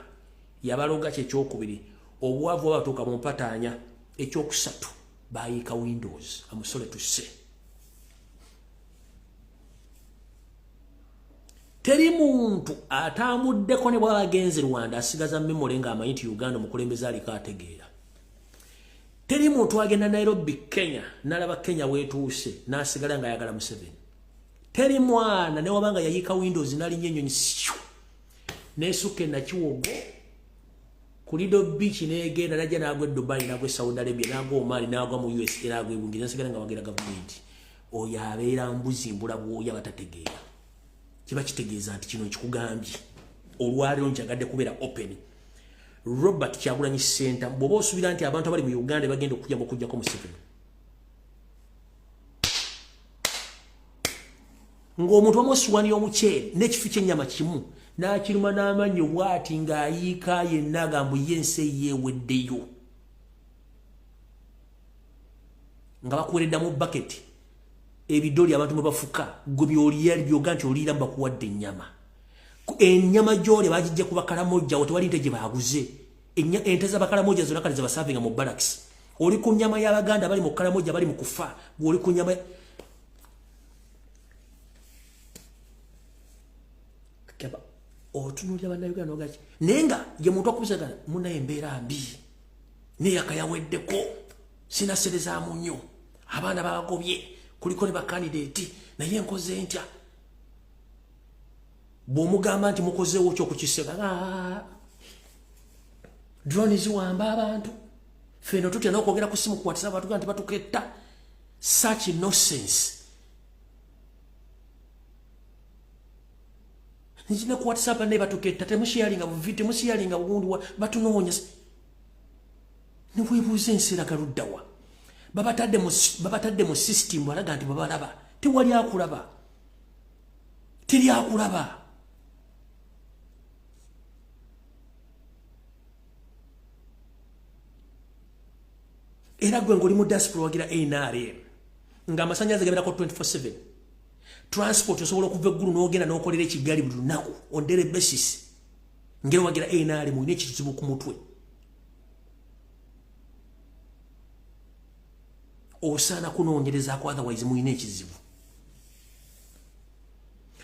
yabaloga kyekyokubiri, obwavu abatuuka mu mpataanya, ekyokusatu bayiika Windows amusole tusse. Teri muntu atamuddeko ne bw'aba agenze Rwanda asigaza memole ng'amanyi nti Uganda omukulembeze aliko ategeera. Teri muntu agenda Nairobi, Kenya, n'alaba Kenya weetuuse n'asigala ng'ayagala Museveni. Teri mwana ne wabanga yayiika Windows n'alinnya ennyonyi n'esukka e Nakiwogo ku Lido Beach n'egenda n'ajja n'agwa e Dubai n'agwa e Saudi Arabia n'agwa Oman n'agwa mu USA n'agwa e Bungereza n'asigala nga wagira gavumenti. Oyo abeera mbuzi mbula bw'oya batategeera. Kiba kitegeeza nti kino kikugambye olwaleero njagadde kubeera open. Robert Kyagulanyi Center bw'oba osuubira nti abantu abali mu Uganda bagenda okujjako Museveni, ng'omuntu wamusuwani y'omuceere n'ekifi ky'ennyama kimu n'akiruma n'amannyo bw'ati ng'ayiika yenna agamba ye ensi yeeweddeyo, nga bakuweredda mu baketi ebidoli abantu mwe bafuka gwe by'oliya byoga nti oliira bakuwadde ennyama. Ennyama gy'olya bagijja ku bakalamojja tewali nte gye baaguze. Ente z'abakalamojja zonna kale ze basaavinga mu barracks. Oli ku nnyama y'Abaganda bali mu kalamojja bali mu kufa, oli ku nnyama kaba otunuulira bannayuganda ogaki naye nga ye muntu okubisagana munaye embeera mbi n'eyaka yaweddeko sinaserezaamu nnyo abaana babagobye kuliko ne bakandideeti naye nkoze ntya. Bw'omugamba nti mukozeewo kyokukisega drone ziwamba abantu, feno tutya n'okwogera ku simu kukwatisa abantu nti batuketta. Such nonsense. Nzina ku WhatsApp ne batuketta temusharinga buvi temusharinga bugundi batunoonya ne weebuuza ensi eragaluddawa. Babatadde mu system balaga nti babalaba, tewali akulaba, teri akulaba. Era gwe ng'oli mu diaspora wagira NRM ng'amasannyalaze gabeerako 24/7. Transport osobola okuva eggulu n'ogenda n'okolera ekigali buli lunaku on daily basis ngera wagira NRM mulina ekizibu ku mutwe. Osaana kunoonyerezaako otherwise mulina ekizibu.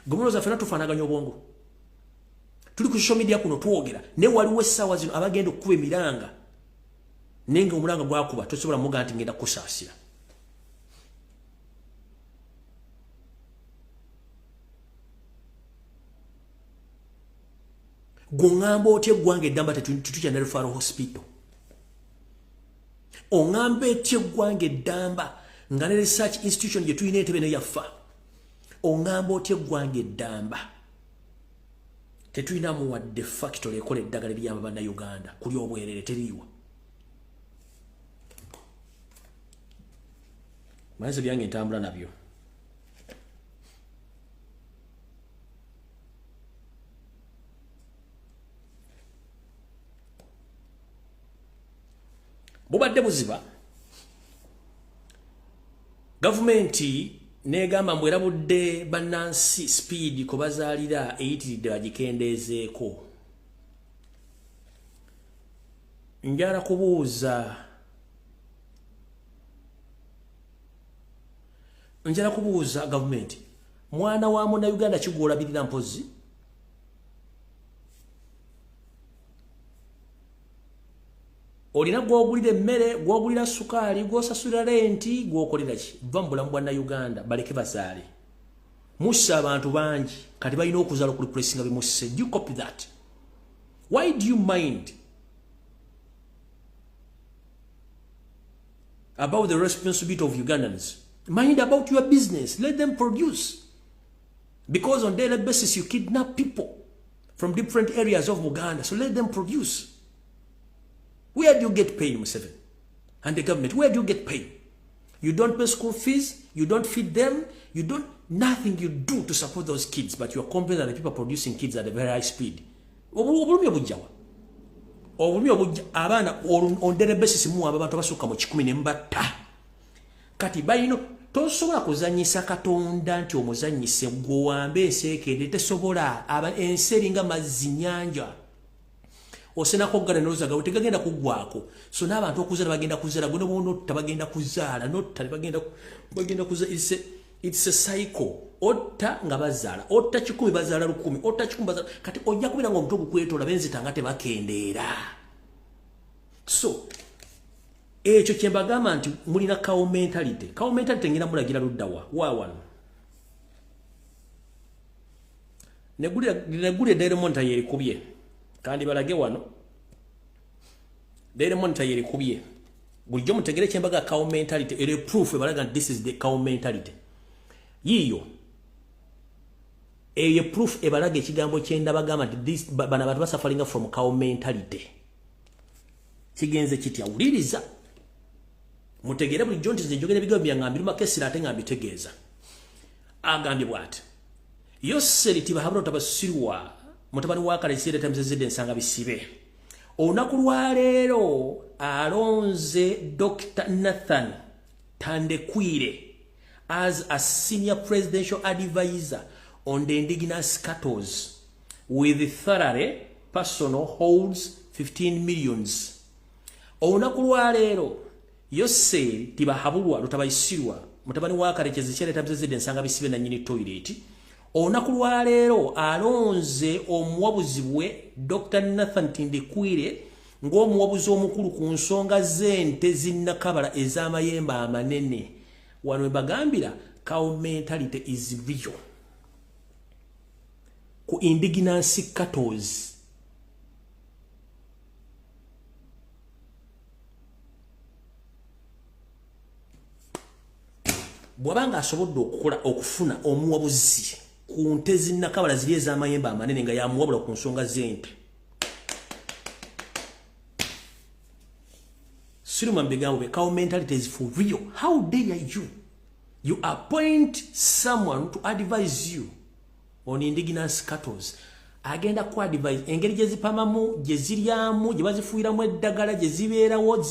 Gomoloza ffenna tufaanaganya obwongo. Tuli ku social media kuno twogera naye waliwo essaawa zino abagenda okukuba emiranga nenga omulanga gwakuba tosobola muga nti ngenda kusaasira. Gongamba otye gwange eddamba tetutya ne referral hospital. Ongamba etye gwange eddamba nga ne research institution gye tulina entebe ne yaffa. Ongamba otye gwange eddamba tetulina muwadde factory ekola eddagala eryamba bannayuganda kuli obwerere teriiwa. Manze byange ntambula nabyo. Bubadde buziba gavumenti negamba mbwerabudde bannansi speed ko bazaalira eyitiridde bagikendeezeeko. Njala kubuuza gavumenti mwana wa Munnayuganda kigwolabirira mpozi olina gwogulira emmere gwogulira sukaali gwosasulira renti gwokolera ki va mu bulamu bwa Nnayuganda baleke bazaale. Mussa abantu bangi kati balina okuzaala okulipulesinga bimusse. Do you copy that? Why do you mind about the responsibility of Ugandans? Mind about your business. Let them produce. Because on daily basis you kidnap people from different areas of Uganda. So let them produce. Where do you get paid, Museveni? And the government, where do you get paid? You don't pay school fees, you don't feed them, you don't, nothing you do to support those kids, but you're complaining that the people producing kids at a very high speed. Abana on daily basis mu abantu basuka mu 10 mbata. Kati bayino tosobola kuzanyisa Katonda nti omuzanyise gwo wambe enseekende tesobola aba enseringa mazinyanja. Osena kogana nozaga utegagenda kugwako. So n'abantu okuzala bagenda kuzala gwe no tabagenda kuzala notta bagenda kuzala it's a cycle. Otta nga bazala otta 10 bazala 10 otta 10 bazala kati ojja kubira ngo omuntu okukwetola benzitanga tebakendeera. So ekyo kyembagamba nti mulina cow mentality. Cow mentality ngina mulagira luddawa wawano. Negulire Daily Monitor yeri kubye. Kandi balage wano. Daily Monitor yeri kubye. Bulijjo mutegere kyembaga cow mentality ere proof ebalaga this is the cow mentality. Yiyo. Eye proof ebalaga ekigambo kyenda bagamba nti this bana bantu basafalinga from cow mentality. Kigenze kitya uliriza. Mutegere bulijjo nti zinjogera ebigambo byangambira makesira ate ngambitegeeza. Agambye bwati. Yoseri tibahabula tabasirwa mutabani wa Kalesire tamzezede nsanga bisibe. Olunaku lwa leero alonze Dr. Nathan Tandekwire as a senior presidential advisor on the indigenous cattle with thoroughly personal holds 15 millions. Olunaku lwa leero Yoseri tibahabulwa lutabayisirwa mutabani wa Kalesire tamzezede nsanga bisibe na nyini toilet. Olunaku lwa leero alonze omuwabuzi bwe Dr. Nathan Tandekwire ng'omuwabuzi omukulu ku nsonga z'ente zinnakabala ez'amayembe amanene. Wano bagambira cow mentality is real. Ku indigenous cattle. Bwabanga asobodde okufuna omuwabuzi ku nte zinnakabala ziri ez'amayembe amanene nga yamuwabula ku nsonga z'ente. Siruma mbigambo cow mentality is for real. How dare you? You appoint someone to advise you on indigenous cattle. Agenda ku advise engeri gye zipamamu, gye ziryamu, gye bazifuiramu eddagala, gye zibeerawo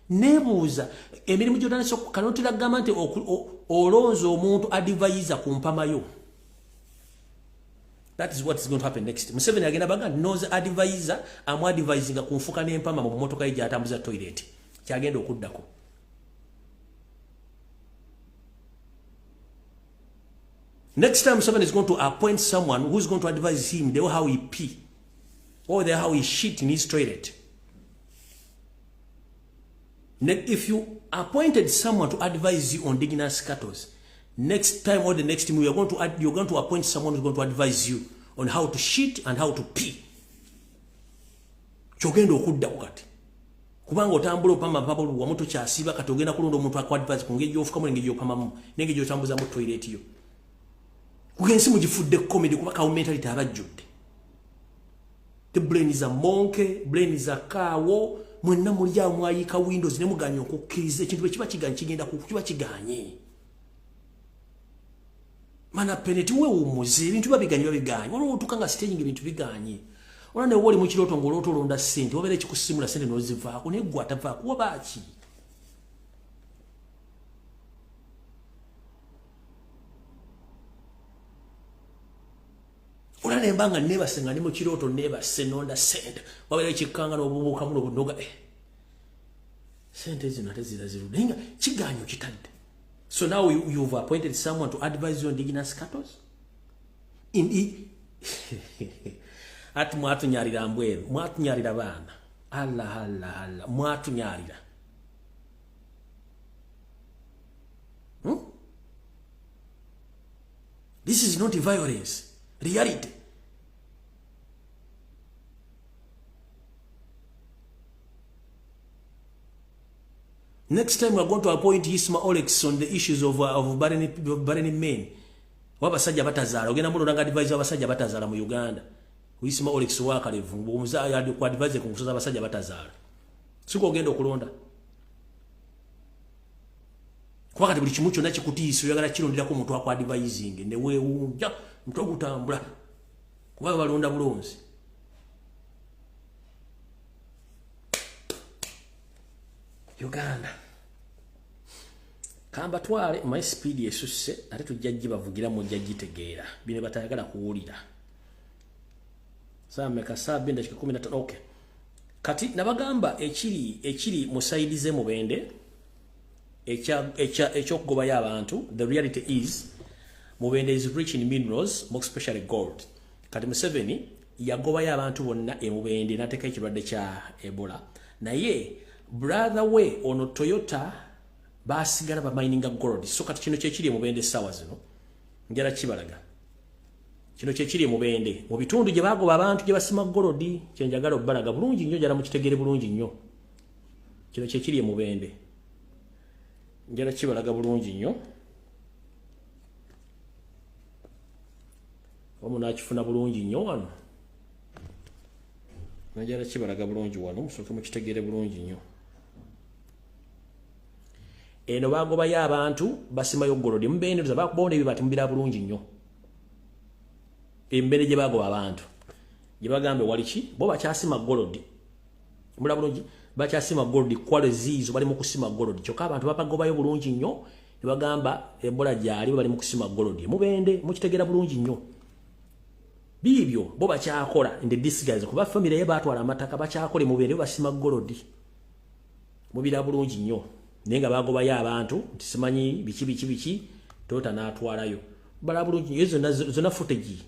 nebuuza emirimu gy'otandise kanotera gamba nti olonze omuntu advisor ku mpamayo. That is what is going to happen next. Museveni agenda baga knows advisor amu advising ku nfuka n'empama mu motoka ye gy'atambuza toilet. Kyagenda okuddako. Next time someone is going to appoint someone who is going to advise him the way how he pee or the how he shit in his toilet. If you appointed someone to advise you on indigenous cattle, next time or the next time you're going to appoint someone who's going to advise you on how to shit and how to pee. Kyogenda okudda kati. Kubanga otambula opamba mpapulu wa moto kyasiba kati ogenda kulonda omuntu akwadvise ku ngeri y'ofukamu n'engeri y'opamamu n'engeri y'otambuza mu toilet yo. Kugensi mugifudde comedy kuba cow mentality abajjudde. The brain is a monkey, brain is a cow. Mwenna mulya mwayika windows ne muganya okukkiriza ekintu bwe kiba kiganye kigenda kuba kiganye. Mana peneti we umuze ebintu babiganye. Wano otukanga staging ebintu biganye. Ona ne woli mu kiroto ngoloto londa sente wabere kikusimula sente nozivaako ne gwa tavaako wabaki. Ona ne mbanga neba senga ne mu kiroto neba senonda sente wabere kikanga n'obubuuka muno bunoga sente zino tezira zirudenga kiganyo kitadde. So now you've appointed someone to advise you on indigenous cattle? Ati mwatunyalira mbweru, mwatunyalira bana. Allah, mwatunyalira. This is not violence, reality. Next time we are going to appoint Isma Olex on the issues of barren men. wabasajja batazaala ogenda mulonda nga advise abasajja batazaala mu Uganda uyisima Olex Wakalevu omuzaala adi ku advise ku nkusoza abasajja batazaala siko ogenda okulonda kwa kati buli kimu kyonna kikutiisa oyagala kirondera ko omuntu akwa advising ne weewunja mutwe gutambula kuba balonda bulonzi Uganda kamba twale my speed yesusse ate tujjajji bavugira mu jjajji tegeera bine batayagala kuwulira meka sabi ndakika 15 okay kati nabagamba ekiri musaidize mubende ekyokugoba y'abantu the reality is mubende is rich in minerals more especially gold kati Museveni yagoba y'abantu bonna emubende nateka ekirwadde kya Ebola naye brother we ono Toyota basigala ba mining gold so kati kino kyekiri mubende sawa zino njala kibalaga kino kyekiri mubende mu bitundu gye bagoba abantu gye basima gold kyenjagala obbalaga bulungi nnyo jala mukitegere bulungi nnyo kino kyekiri mubende njala kibalaga bulungi nnyo omuna akifuna bulungi nnyo wano njala kibalaga bulungi wano musoke mukitegere bulungi nnyo eno bagoba y'abantu basimayo gold mubende bakubonde bibati mubira bulungi nnyo embere gye bagoba abantu gye bagambe waliki bo bakyasima gold mula bulungi bakyasima gold kwale zizo bali mu kusima gold kyokka abantu bapagobayo bulungi nnyo ne bagamba Ebola gyali bali mu kusima gold mubende mukitegera bulungi nnyo bibyo bo bakyakola in the disguise kuba family ye batwala amataka bakyakole mubende basima gold mubira bulungi nnyo nenga bagoba y'abantu tisimanyi biki tota natwalayo bala bulungi yezo zona footage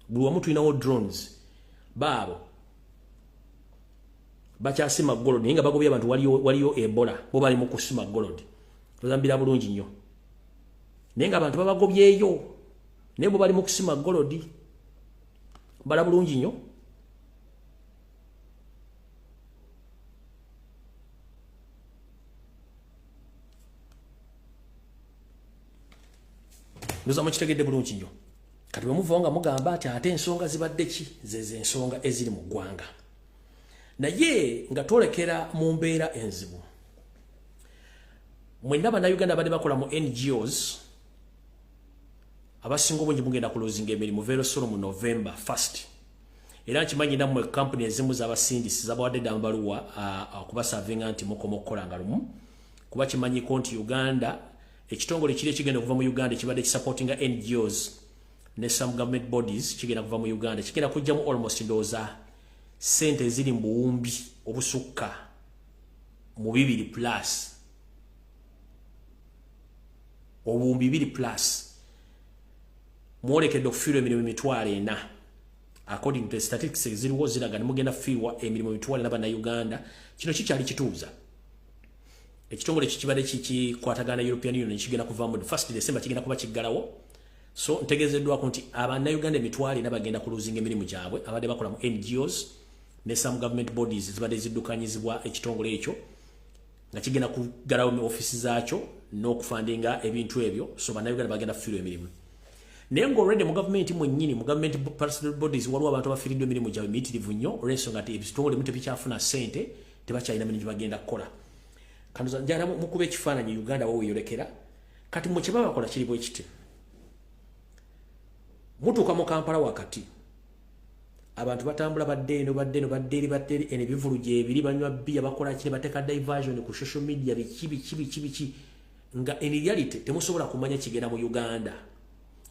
buli wamu tulinawo drones baabo bakyasima gold naye nga bagobye abantu waliyo Ebola bo bali mu kusima gold tozambira bulungi nnyo naye nga abantu babagobyeyo naye bo bali mu kusima gold bala bulungi nnyo ndoza mukitegedde bulungi nnyo kati bwe muvanga mugamba ati ate ensonga zibadde ki zeze ensonga eziri mu ggwanga naye nga twolekera mu mbeera enzibu mwenna bannayuganda badde bakola mu NGOs abasinga obungi mugenda kulozinga emirimu very soon mu November 1st era nkimanyi nammwe kampuni ezimu z'abasindisi zabawadde dambaluwa okubasavinga nti mukomokolanga lumu kuba kimanyiko nti Uganda ekitongole kiri ekigenda okuva mu Uganda kibadde kisupportinga NGOs ne some government bodies kigenda kuva mu Uganda kigenda kujjamu almost ndoza sente ziri mu buwumbi obusukka mu 2 plus obuwumbi 2 plus mwolekedde okufiirwa emirimu 40 according to the statistics ziriwo ziraga ne mugenda fiirwa emirimu 40 bannayuganda kino kikyali kituuza ekitongole kibadde kikwatagana European Union kigenda kuva mu 1st December kigenda kuba kiggalawo so ntegezeddwako nti abannayuganda emitwalo ena bagenda kuluzinga emirimu gyabwe abadde bakola mu NGOs ne some government bodies zibadde ziddukanyizibwa ekitongole ekyo nga kigenda kuggalawo mu ofisi zaakyo n'okufandinga ebintu ebyo so bannayuganda bagenda kufiirwa emirimu naye ng'olwedde mu gavumenti mwennyini mu government personal bodies waliwo abantu abafiiriddwa emirimu gyabwe miyitirivu nnyo olw'ensonga nti ebitongole bimu tebikyafuna ssente tebakyalina mirimu gye bagenda kukola kanduza njala mukuba ekifaananyi Uganda weweyolekera kati mu kye babakola kiri bwe kiti mutuuka mu Kampala wakati abantu batambula badde eno ebivulugye ebiri banywa bbiya bakola kiri bateeka diversion ku social media biki nga in reality temusobola kumanya kigenda mu Uganda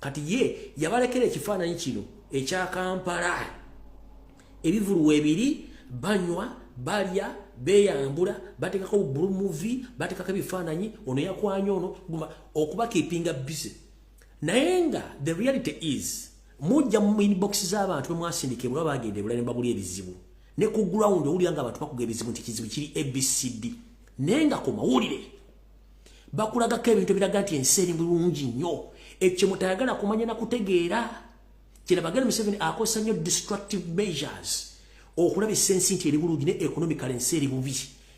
kati ye yabalekera ekifaananyi kino ekya Kampala ebivuluwe ebiri banywa balya beyambula batekako blue movie batekako ebifaananyi ono yakwanya ono okuba keepinga busy naye nga the reality is mujja mu inbox z'abantu bemwasindike bwe bagende bulane babuli ebizibu ne ku ground owulira nga abantu bakuga ebizibu nti kizibu kiri ABCD naye nga ku mawulire bakulagako ebintu ebiraga nti ensi eri bulungi nnyo ekyo mutayagala kumanya na kutegeera kirabagala Museveni akosa nnyo destructive measures okulaba essensi nti eri bulungi ne economically ensi eri bubi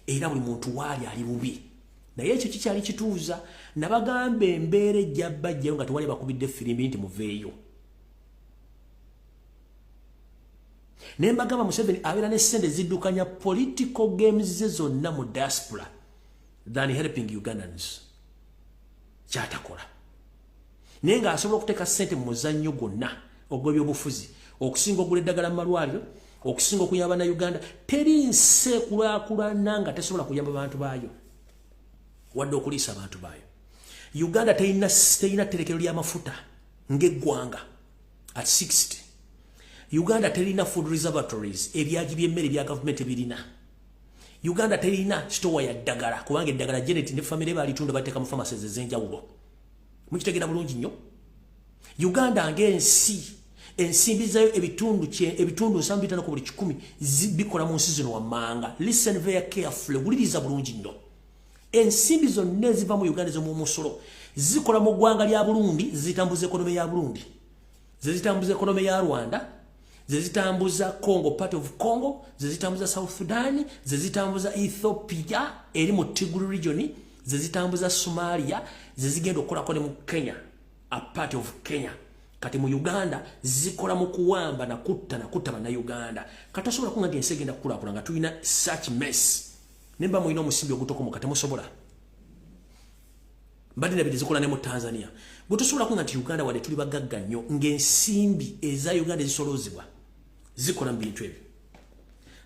era buli muntu waali ali bubi naye ekyo kikyali kituuza nabagamba embeera ejja bajjayo nga tewali bakubidde firimbi nti muveeyo naye mbagamba Museveni abeera ne ssente ziddukanya political games ze zonna mu diaspora than helping Ugandans kyatakola naye ng'asobola okuteeka ssente mu muzannyo gwonna ogw'ebyobufuzi okusinga okugula eddagala mu malwaliro okusinga okuyamba na Uganda teri nsi ekulaakulana nga tesobola kuyamba bantu baayo wadde okuliisa abantu baayo Uganda terina tterekero ly'amafuta ng'eggwanga at 60 Uganda terina food reservatories ebyagi by'emmere bya gavumenti birina Uganda terina stowa ya ddagala kubanga eddagala Janet ne family balitunda bateeka mu pharmacies ez'enjawulo mukitegera bulungi nnyo Uganda ng'ensi ensimbi zayo ebitundu 75 ku buli 10 bikola mu nsi zino wammanga listen very carefully wuliriza bulungi nnyo ensimbi zonna eziva mu Uganda ez'omu musolo zikola mu ggwanga lya Burundi zitambuza ekonomi ya Burundi zitambuza ekonomi ya Rwanda zitambuza Congo part of Congo zitambuza South Sudan zitambuza Ethiopia eri mu Tigray region zitambuza Somalia zigenda okukolako ne mu Kenya a part of Kenya kati mu Uganda zikola mu kuwamba na kutta bana Uganda katasobola kunga gense genda kula nga tulina such mess nemba muino musimbi ogutoko mu kati musobola mbadi na bidizikola ne mu Tanzania gutosobola kunga nti Uganda wale tuli bagagga nnyo ng'ensimbi eza Uganda zisolozibwa zikola mu bintu ebyo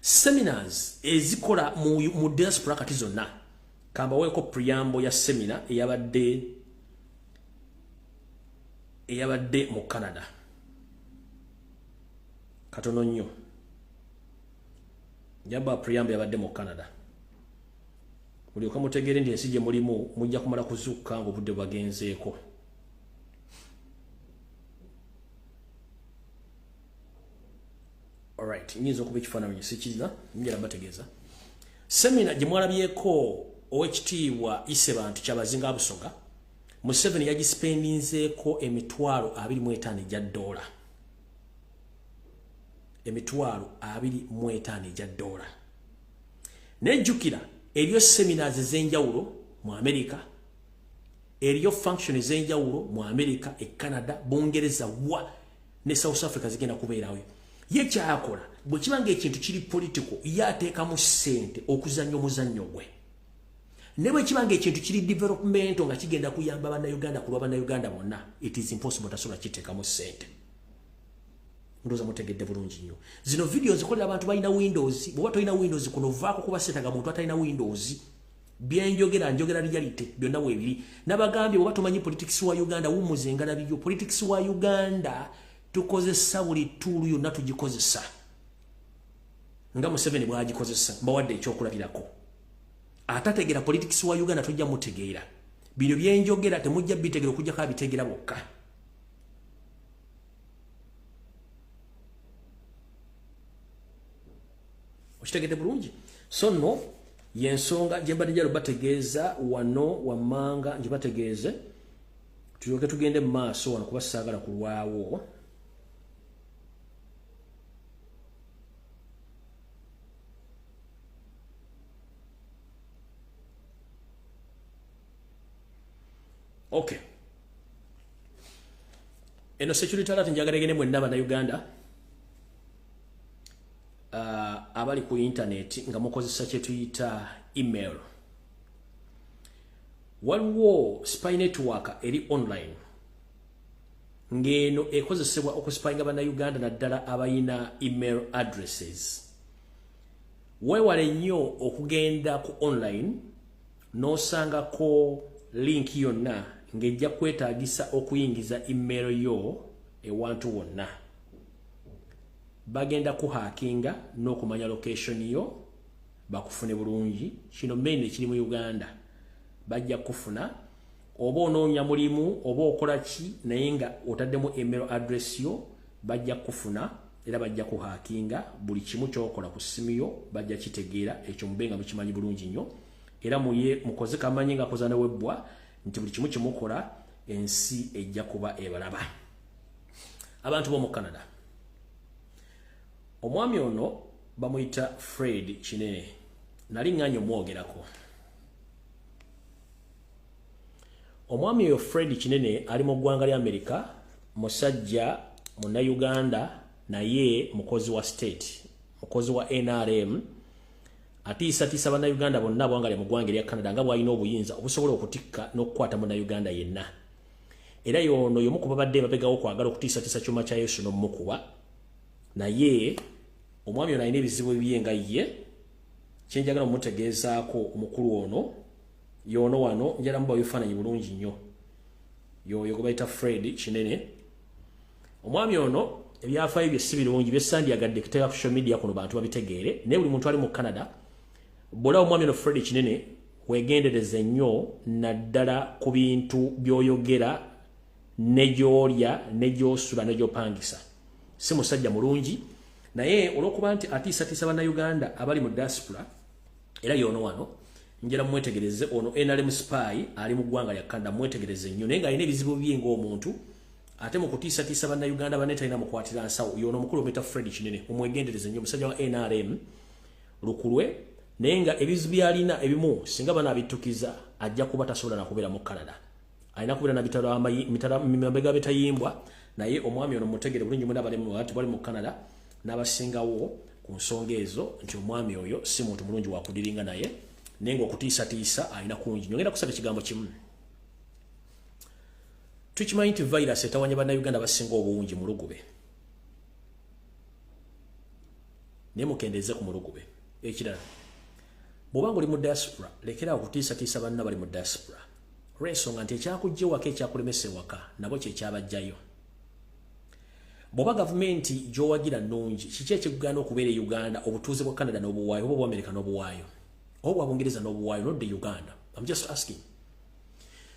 seminars ezikola mu diaspora kati zonna kamba weko preamble ya seminar eyabadde mu Canada katono nnyo njaba preamble yabadde mu Canada mulyoka mutegere ndi ensi gye mulimu mujja kumala kuzuuka nga obudde bwagenzeeko alright nyizo kuba ekifaananyi sikiriza njala bategeeza seminar gye mwalabyeko owekitiibwa Isebantu Kyabazinga Busoga Museveni yagispendinzeeko emitwalo 25 ejja $. Emitwalo 25 ejja $. Nejjukira eriyo seminars ez'enjawulo mu America, eriyo function ez'enjawulo mu America, Canada, Bungereza wa ne South Africa zigenda kubeerawo. Ye kyakola bwe kibanga ekintu kiri political yateekamu ssente okuzannya omuzannyo gwe. Ne bwe kibanga ekintu kiri development nga kigenda kuyamba bannayuganda kulwa bannayuganda bonna, it is impossible tasobola kiteekamu ssente. Ndoza mutegedde bulungi nnyo. Zino videos zikolera abantu balina Windows, bwe toyina Windows kuno vaako kuba setaga muntu atalina Windows. Byenjogera njogera reality byonna weebiri. Nabagambye bwe tumanyi politics wa Uganda wumuzengala bibyo politics wa Uganda tukozesa buli tool yonna tugikozesa. Nga Museveni bwagikozesa bawadde ekyokulabirako. Atategera politics wa Uganda tujja mutegeera. Bino byenjogera temujja bitegera okujja ka bitegera bokka. Okitegedde bulungi. So no yensonga gye mbadde njalo bategeeza wano wammanga gye bategeeze tulyoke tugende mu maaso wano kuba saagala kulwawo. Okay. Eno security alert njagala gene mwenna bana Uganda. Abali ku internet nga mukozesa kye tuyita email. Waliwo spy network eri online. Ngeno ekozesebwa okuspyinga bana Uganda naddala abayina email addresses. Wewale nnyo okugenda ku online n'osangako link yonna ngejja kwetaagisa okuyingiza email yo ewantu wonna. Bagenda kuhackinga n'okumanya location yo bakufune bulungi. Kino main kiri mu Uganda. Bajja kufuna oba onoonya mulimu oba okola ki naye nga otaddemu email address yo bajja kufuna era bajja kuhackinga buli kimu kyokola ku simu yo bajja kitegeera ekyo mubenga mukimanyi bulungi nnyo era mukoze kamanyi nga kozana webbwa nti buli kimu kimukola ensi ejja kuba ebalaba. Abantu bo mu Canada. Omwami ono bamuyita Fred Kinene. Nali ng'anyo mwogerako. omwami oyo Fred Kinene ali mu ggwanga lya America musajja muna Uganda naye mukozi wa state mukozi wa NRM atiisa bana Uganda bonna bwanga mu ggwanga lya Canada nga bwalina obuyinza obusobola okutikka n'okukwata muna Uganda yenna era yono yomu ku babadde babegawo kwagala okutiisa kyuma kya Yesu n'omukuba naye omwami ono alina ebizibu ebyenga ye kyenjagala omutegeezaako omukulu ono yono wano njala muba bifaananyi bulungi nnyo yoyo gwe bayita Fred Kinene omwami ono ebyafaayo bye si birungi byesandyagadde kuteeka ku social media kuno bantu babitegeere naye buli muntu ali mu Canada bw'olaba omwami ono Fred Kinene weegendereze nnyo naddala ku bintu by'oyogera ne gy'olya ne gy'osula ne gy'opangisa si musajja mulungi naye olw'okuba nti atiisatiisa bannayuganda abali mu diaspora era yono wano njala mwetegereze ono NRM spy ali mu ggwanga lya Canada mwetegereze nnyo naye ng'alina ebizibu bye ng'omuntu ate mu kutiisatiisa bannayuganda banne talina mukwatira nsawo yono omukulu omuyita Fred Kinene omwegendereze nnyo musajja wa NRM lukulwe naye nga ebizibu byalina ebimu singa banabittukiza ajja kuba tasobola nakubeera mu Canada alina kubeera na bitala Bambega betayimbwa naye omwami ono mutegere bulungi mwena bali mu Canada n'abasingawo ku nsonga ezo nti omwami oyo si muntu mulungi wakudiringa naye naye ng'okutiisatiisa alina kungi nnyo ngenda kusaba ekigambo kimu tukimanyi nti virus etawanya bannayuganda basinga obungi mu Lugube naye mukendeeze ku Mulugube ekirala bw'oba ng'oli mu diaspora lekera okutiisatiisa banna bali mu diaspora olw'ensonga nti ekyakujja ewaka ekyakulemesa ewaka nabo kyekyabajjayo bw'oba gavumenti gy'owagira nnungi kiki ekikugaana okubeera e Uganda obutuuze bwa Canada n'obuwaayo oba bwa America n'obuwaayo oba bwa Bungereza n'obuwaayo not the Uganda I'm just asking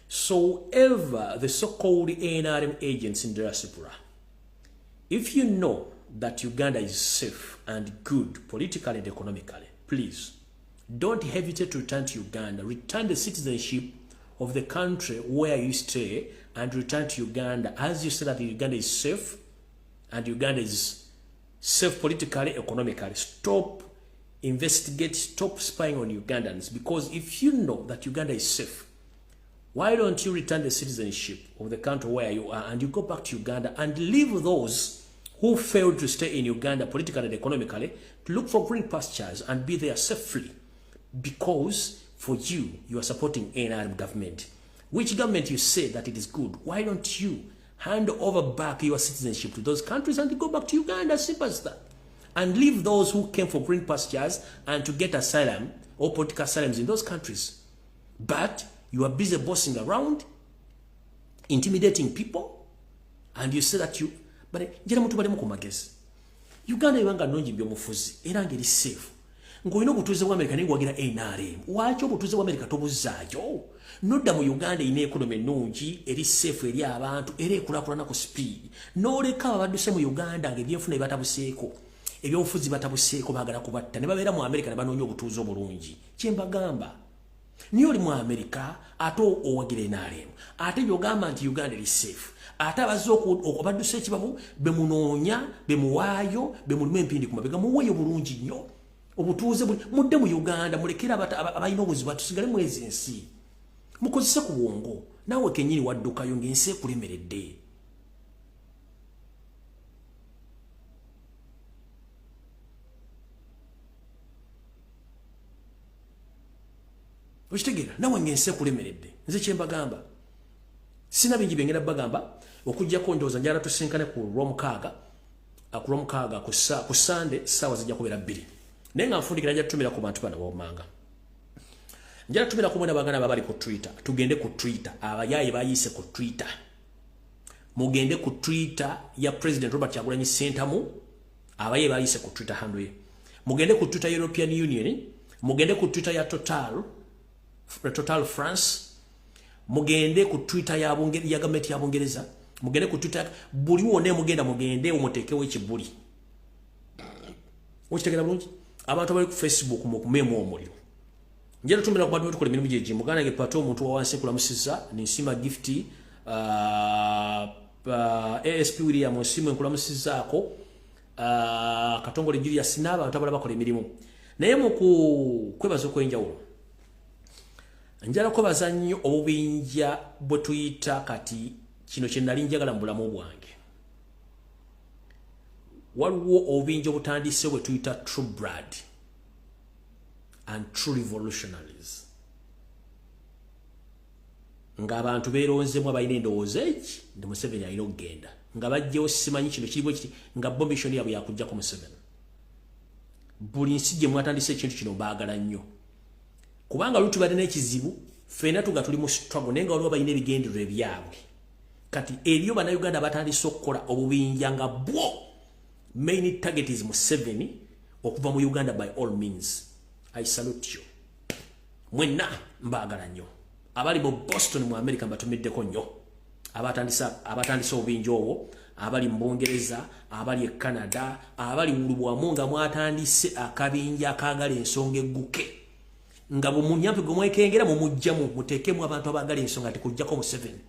so ever the so-called NRM agents in diaspora if you know that Uganda is safe and good politically and economically please don't hesitate to return to Uganda return the citizenship of the country where you stay and return to Uganda as you say that Uganda is safe and Uganda is safe politically, economically. Stop investigate, stop spying on Ugandans because if you know that Uganda is safe, why don't you return the citizenship of the country where you are and you go back to Uganda and leave those who failed to stay in Uganda politically and economically to look for green pastures and be there safely because for you are supporting NRM government. Which government you say that it is good? Why don't you hand over back your citizenship to those countries and go back to Uganda, simple as that. And leave those who came for green pastures and to get asylum or political asylums in those countries. But you are busy bossing around, intimidating people, and you say that you... But Uganda ibanga nonji byomufuzi era ngeri safe. Ngoyino butuze bwa America ningwagira NRM. Wacho butuze bwa America tobuzaayo. Nodda mu Uganda ine economy nungi eri safe eri abantu eri ekulakulana ku speed. Noleka abaduse mu Uganda ng'ebyenfuna batabuseeko. Ebyobufuzi batabuseeko bagala kubatta ne babeera mu America ne banoonya obutuuze obulungi. Kyembagamba. Niyo oli mu America ate owagira NRM. Ate byogamba nti Uganda eri safe. Ate abaduse ekibamu bemunoonya bemuwaayo bemulimu empindi ku mabega muweeyo bulungi nnyo. Obutuuze mudde mu Uganda mulekera abalina obuzibu batusigale mwezi ensi. Mukozese ku bwongo naawe kenyini waddukayo ng'ensi ekulemeredde. Okitegeera naawe ng'ensi ekulemeredde. Nze kye mbagamba sina bingi bye ngenda bagamba okuggyako ndowooza njala tusinkane ku Lwomukaaga ku Sande ssaawa zijja kubeera 2. Naye nga nfundikira njala tutumira ku bantu bano b'omanga. Njala tumira ku mwana bagana babali ku Twitter. Tugende ku Twitter. Abayayi bayise ku Twitter. Mugende ku Twitter ya President Robert Kyagulanyi Ssentamu. Abayayi bayise ku Twitter handle ye. Mugende ku Twitter European Union. Mugende ku Twitter ya Total France. Mugende ku Twitter ya government ya Bungereza. Mugende ku Twitter buli wone mugende omutekewo ekibuli. Okitegera bulungi? Abantu abali ku Facebook mu kumema omuliro. Njalo tumira ku bantu tukole mirimu jeje mugana ge pato omuntu wa wansi kulamusiza ni nsima gifti ASP William nsima nkulamusizaako Katongole Julius n'abantu abala bakola emirimu. Naye mu kwebaza okwenjawulo. njala ko bazannyo obubinja bwe tuyita kati kino kye nali njagala mu bulamu bwange. Waliwo obubinja obutandise bwe tuyita True Blood and True Revolutionaries. Nga abantu beeronzemu abalina endowooza eki ndi Museveni alina okugenda. Nga bajjewo simanyi kino kiri kiti nga bombi mission yabwe yakujjako Museveni. Buli nsi gye mwatandise ekintu kino baagala nnyo. Kubanga lutu balina ekizibu, ffenna tuga tuli mu struggle naye nga waliwo balina ebigendererwa byabwe. Kati eriyo bannayuganda batandise okukola obubinja nga bwo main target is Museveni okuva mu Uganda by all means. I salute you. Mwenna mbaagala nnyo. Abali mu Boston mu America mbatumiddeko nnyo. Abatandisa obubinja obwo, abali mu Bungereza, abali e Canada, abali wulubwamu nga mwatandise akabinja akaagala ensonga egguke. Nga bumunyampe gwe mwekengera mu mujjamu muteekemu abantu abaagala ensonga ati kujjako Museveni.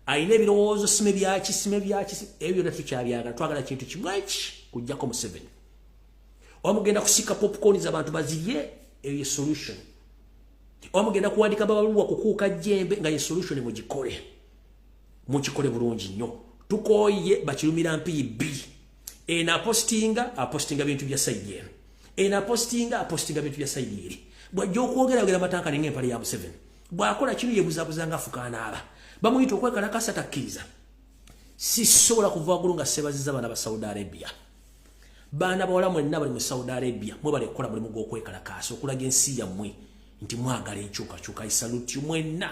Ayina ebirowoozo sime byaki ebyo byonna tukyabyagala twagala kintu kimwe eki kujjako Museveni. Wamugenda kusika popcorn z'abantu bazirye eyo solution. Wamugenda kuwandika babaluwa kukuuka jjembe nga ye solution mukikole bulungi nnyo. Tukooye bakirumira mpiyi B. Apostinga bintu bya sayidi eno. Apostinga bintu bya sayidi eri. Bwajja okwogera matanka ninga empale ya Museveni. Bw'akola kino yebuzabuza nga afukaana aba. Bamuyita okwekalakasa takkiriza. Sisobola kuva waggulu nga sebaziza abaana ba Saudi Arabia. Baana bawala mwenna bali mu Saudi Arabia mwe bali kukola mulimu gw'okwekalakasa okulaga ensi yammwe nti mwagala enkyukakyuka. I salute you mwenna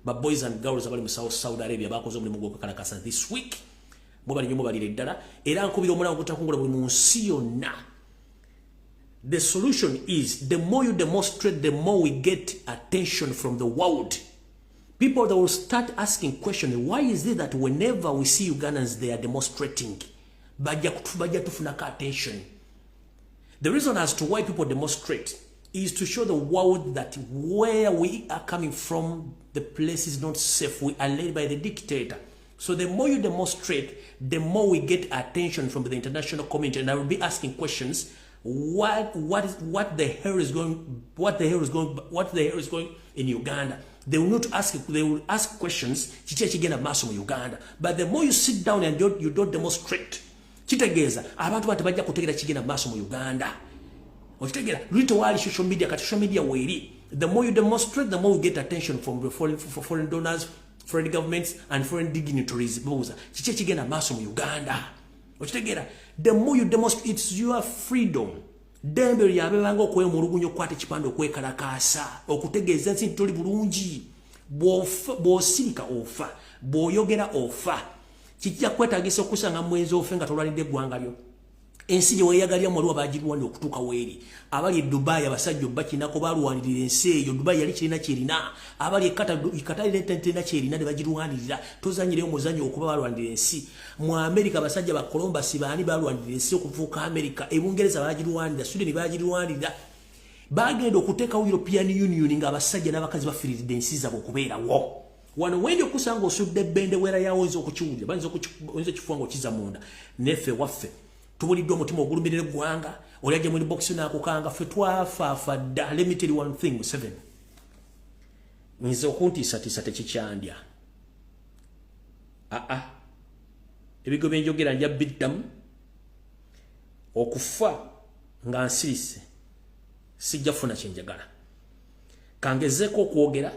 ba boys and girls abali mu Saudi Arabia bakoze omulimu gw'okwekalakasa this week. Mwe bali nnyo mwe balire ddala era nkubira omulango gutakungula buli mu nsi yonna. The solution is the more you demonstrate, the more we get attention from the world. People that will start asking questions, why is it that whenever we see Ugandans, they are demonstrating? Baja tufunaka attention. The reason as to why people demonstrate is to show the world that where we are coming from, the place is not safe. We are led by the dictator. So the more you demonstrate, the more we get attention from the international community. And I will be asking questions. What the hell is going in Uganda? They will ask questions Uganda. But the more you sit down and you don't demonstrate, kitegeza abantu batabajja kutegera kigenda maaso mu Uganda. Okitegera lito wali social media weeri. The more you demonstrate, the more you get attention from the foreign donors, foreign governments and foreign dignitaries. Boza kiche kigenda maaso mu Uganda. Okitegera the more you demonstrate, it's your freedom. Dembe yabebanga okwemulugunyo kwate kipande okwekalakasa okutegeeza nti tuli bulungi bw'osirika ofa bw'oyogera ofa kijja kwetagisa okusanga mwezi ofe nga tolwanidde eggwanga lyo. Ensi gye weeyagalira waliwo baagirwanira okutuuka weeri. Abali e Dubai abasajja bakinako balwanirira ensi eyo. Dubai yali kirina kyerina. Abali e Qatar terina kyerina ne bagirwanirira. Tozanyireyo omuzannyo okuba balwanirira ensi. Mu America abasajja ba Columbus baani balwanirira ensi okuvuuka America. E Bungereza baagirwanirira. Sweden baagirwanirira. Bagenda okuteekawo European Union nga abasajja n'abakazi bafiiridde ensi zaabwe okubeerawo. Wano wendi okusanga osudde bendewera yawo oyinza okukiwulira. Oyinza ekifuba ng'okiza munda. Neffe waffe tubulidde omutima ogulumirira eggwanga olyajja mu box n'akukanga ffe twafaafa dda. Let me tell you one thing, Museveni. Nze okuntiisatiisa tekikyandya. Ebigo bye njogera nja biddamu. Okufa nga nsirise sijja kufuna kye njagala. Kangezeeko okwogera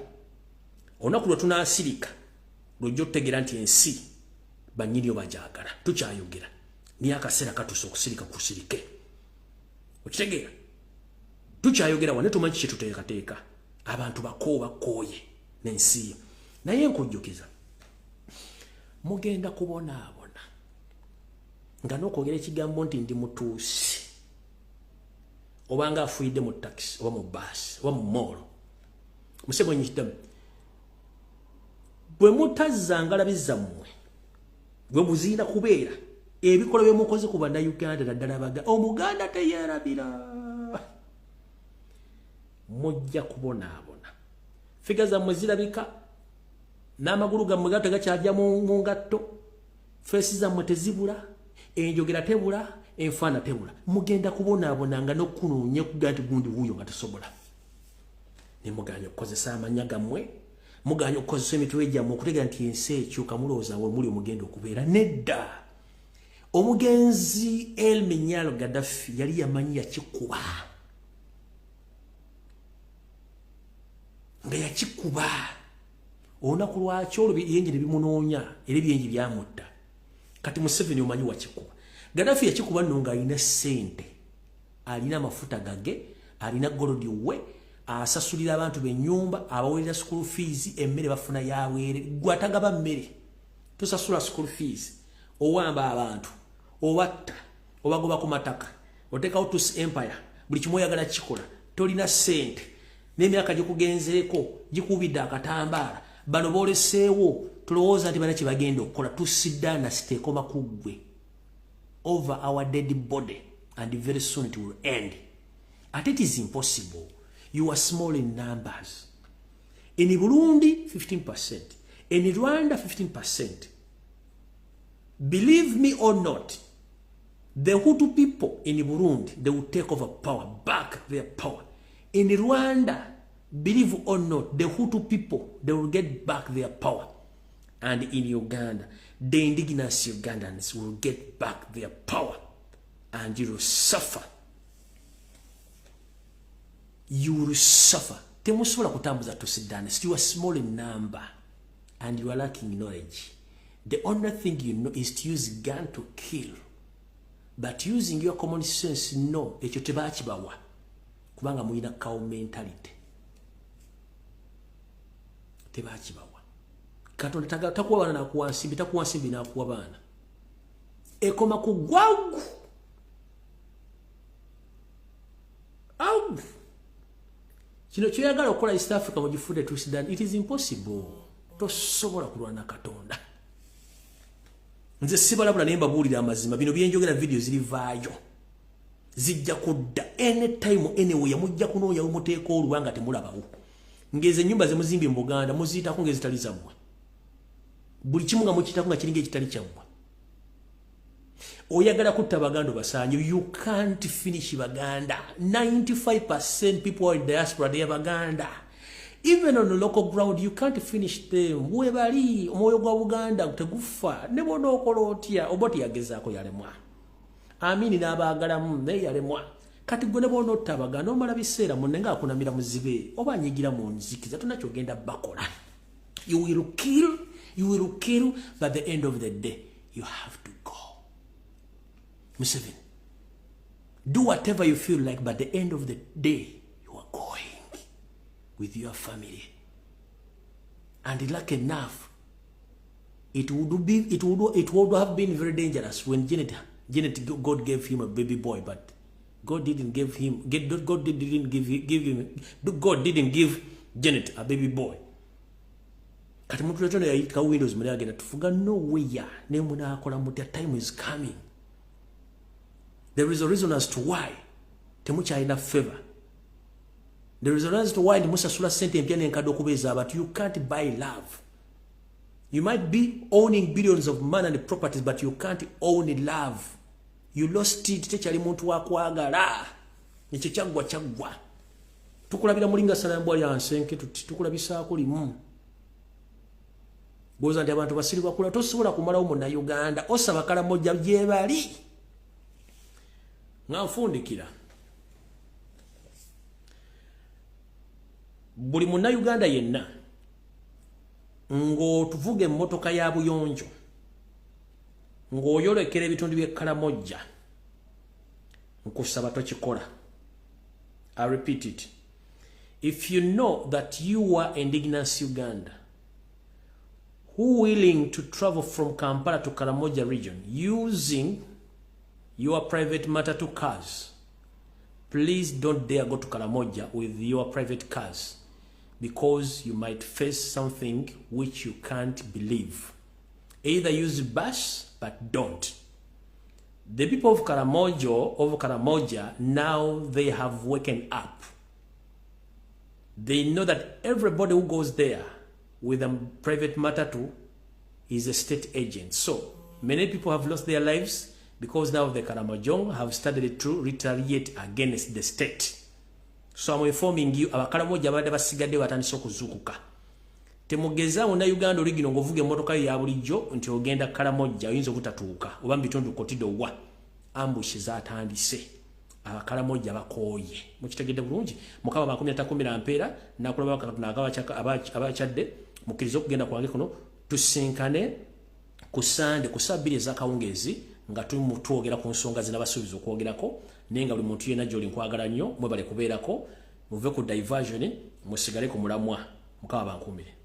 olunaku lwe tunaasirika lwojja otutegeera nti ensi bannyini bagyagala. Tukyayogera niyo akaseera katuuse okusirika kusirike. Okitegeera tukyayogera wane tumanyi kye tuteekateeka. Abantu bakooye n'ensi yo. Naye nkujjukiza mugenda kubonaabona nga n'okwogera ekigambo nti ndi mutuusi oba nga afuuyidde mu takisi oba mu baasi oba mu moolo. Museveni kiddamu bwe mutazzangalabi zammwe bwe muziina kubeera ebikola bye mukoze ku bannayuganda naddala abaga omuganda teyeerabira mujja kubonaabona. Figa zammwe zirabika n'amagulu gammwe gato tegakyajja mu ngatto. Feesi zammwe tezibula, enjogera tebula, enfaana tebula. Mugenda kubonaabona nga n'okunoonya okuga nti gundi wuuyo nga tasobola. ne muganya okukozesa amanya gammwe muganya okukozesa emitwe gyammwe okutega nti ensi ekyuka mulowooza we muli omugenda okubeera nedda. Omugenzi El Minyalo Gaddafi yali yamanyi yakikuba nga yakikuba olunaku lwaki olwo ebyenje ne bimunoonya era ebyenje byamutta. Kati Museveni omanyi wakikuba. Gaddafi yakikuba nno ng'alina ssente, alina amafuta gage, alina golodi we, asasulira abantu b'ennyumba, abaweerera school fees, emmere bafuna yaweere. Gwe atagaba mmere tosasula school fees, owamba abantu, obatta, obagoba ku mataka, oteekawo Tusi Empire, buli kimu oyagala kikola, tolina ssente, n'emyaka gikugenzeeko gikubidde akatambaala, bano booleseewo tulowooza nti bana kye bagenda okukola. Tusi dynasty ekoma ku ggwe over our dead body and very soon it will end. And it is impossible. You are small in numbers. In Burundi, 15%. In Rwanda, 15%. Believe me or not, the Hutu people in Burundi, they will take over power, back their power. In Rwanda, believe or not, the Hutu people, they will get back their power. And in Uganda, the indigenous Ugandans will get back their power. And you will suffer. You will suffer. Temusobola kutambuza Tusi dynasty. You are small in number. And you are lacking knowledge. The only thing you know is to use gun to kill. But using your common sense, no. Ekyo tebakibawa. Kubanga muyina cow mentality. Tebakibawa. Katonda takuwa bana nakuwa nsimbi, takuwa nsimbi nakuwa bana. Ekoma ku gwagu. Au. Kino kyoyagala okukola East Africa mu gifude Tusi dynasty. It is impossible. Tosobola kulwana Katonda. Nze sibalabula naye mbabuulira amazima. Bino byenjogera video zirivaayo. Zijja kudda anytime anywhere mujja kunoonya umuteeko oluwanga temulabawo. Ngeze ennyumba ze muzimbye mu Buganda muziyitako ngezitali zammwe. Buli kimu nga mukitako nga kiringa ekitali kyammwe. Oyagala kutta Baganda basanyo. You can't finish Baganda. 95% people are in diaspora, they are Baganda. Even on the local ground, you can't finish them. Webali, omwoyo gwa Buganda tegufa. Ne bona okola otya, oboti yagezaako yalemwa. Amini n'abaagalamu naye yalemwa. Kati gwe ne bona otta Baganda omala biseera munne ng'akunamira muzibe oba anyigira mu nzikiza tonakyogenda bakola. You will kill, but at the end of the day, you have to go. Museveni, do whatever you feel like, but at the end of the day, you are going with your family. And like enough, it would have been very dangerous when Janet, God gave him a baby boy, but God didn't give Janet a baby boy. Kati muntu letono yayitika Windows muli agenda tufuga no way ne muna akola muti time is coming. There is a reason as to why temucha ina favor. There is a reason as to why musasula sente empya nenkado okubeza, but you can't buy love. You might be owning billions of money and properties, but you can't own love. You lost it. Tekyali muntu wakwagala. Ekyo kyagwa. Tukulabira mulinga sana mbwa ya nsenke tukulabisaako limu. Boza ndi abantu basiri bakula tosobola kumalawo mu na Uganda osaba Karamoja gye bali. Nganfundikira. Buli munna Uganda yenna ng'otuvuga emmotoka ya buyonjo ng'oyolekera ebitundu by'e Karamoja nkusaba tokikola. I repeat it. If you know that you are indigenous Uganda who willing to travel from Kampala to Karamoja region using your private matatu cars, please don't dare go to Karamoja with your private cars, because you might face something which you can't believe. Either use bus, but don't. The people of Karamoja, now they have woken up. They know that everybody who goes there with a private matatu is a state agent. So many people have lost their lives because now the Karamojong have started to retaliate against the state. So I'm informing you abakalamoja abadde basigadde batandise okuzuukuka. Temugeza una Uganda original ngovuge emotoka ya bulijjo nti ogenda Kalamoja oyinza obutatuuka oba mbitundu kotido wa ambush zatandise abakalamoja bakooye mukitegedde bulungi mukaba ba 13 ampera nakulaba abachadde mukirizo kugenda kwange kuno tusinkane kusande kusabiri zakawungezi nga tumutwogera ku nsonga zinabasubizo kwogerako nenga buli muntu yena joli nkwagala nnyo mwebale kubeerako muve ku diversion musigale ku mulamwa mukaba bankumire.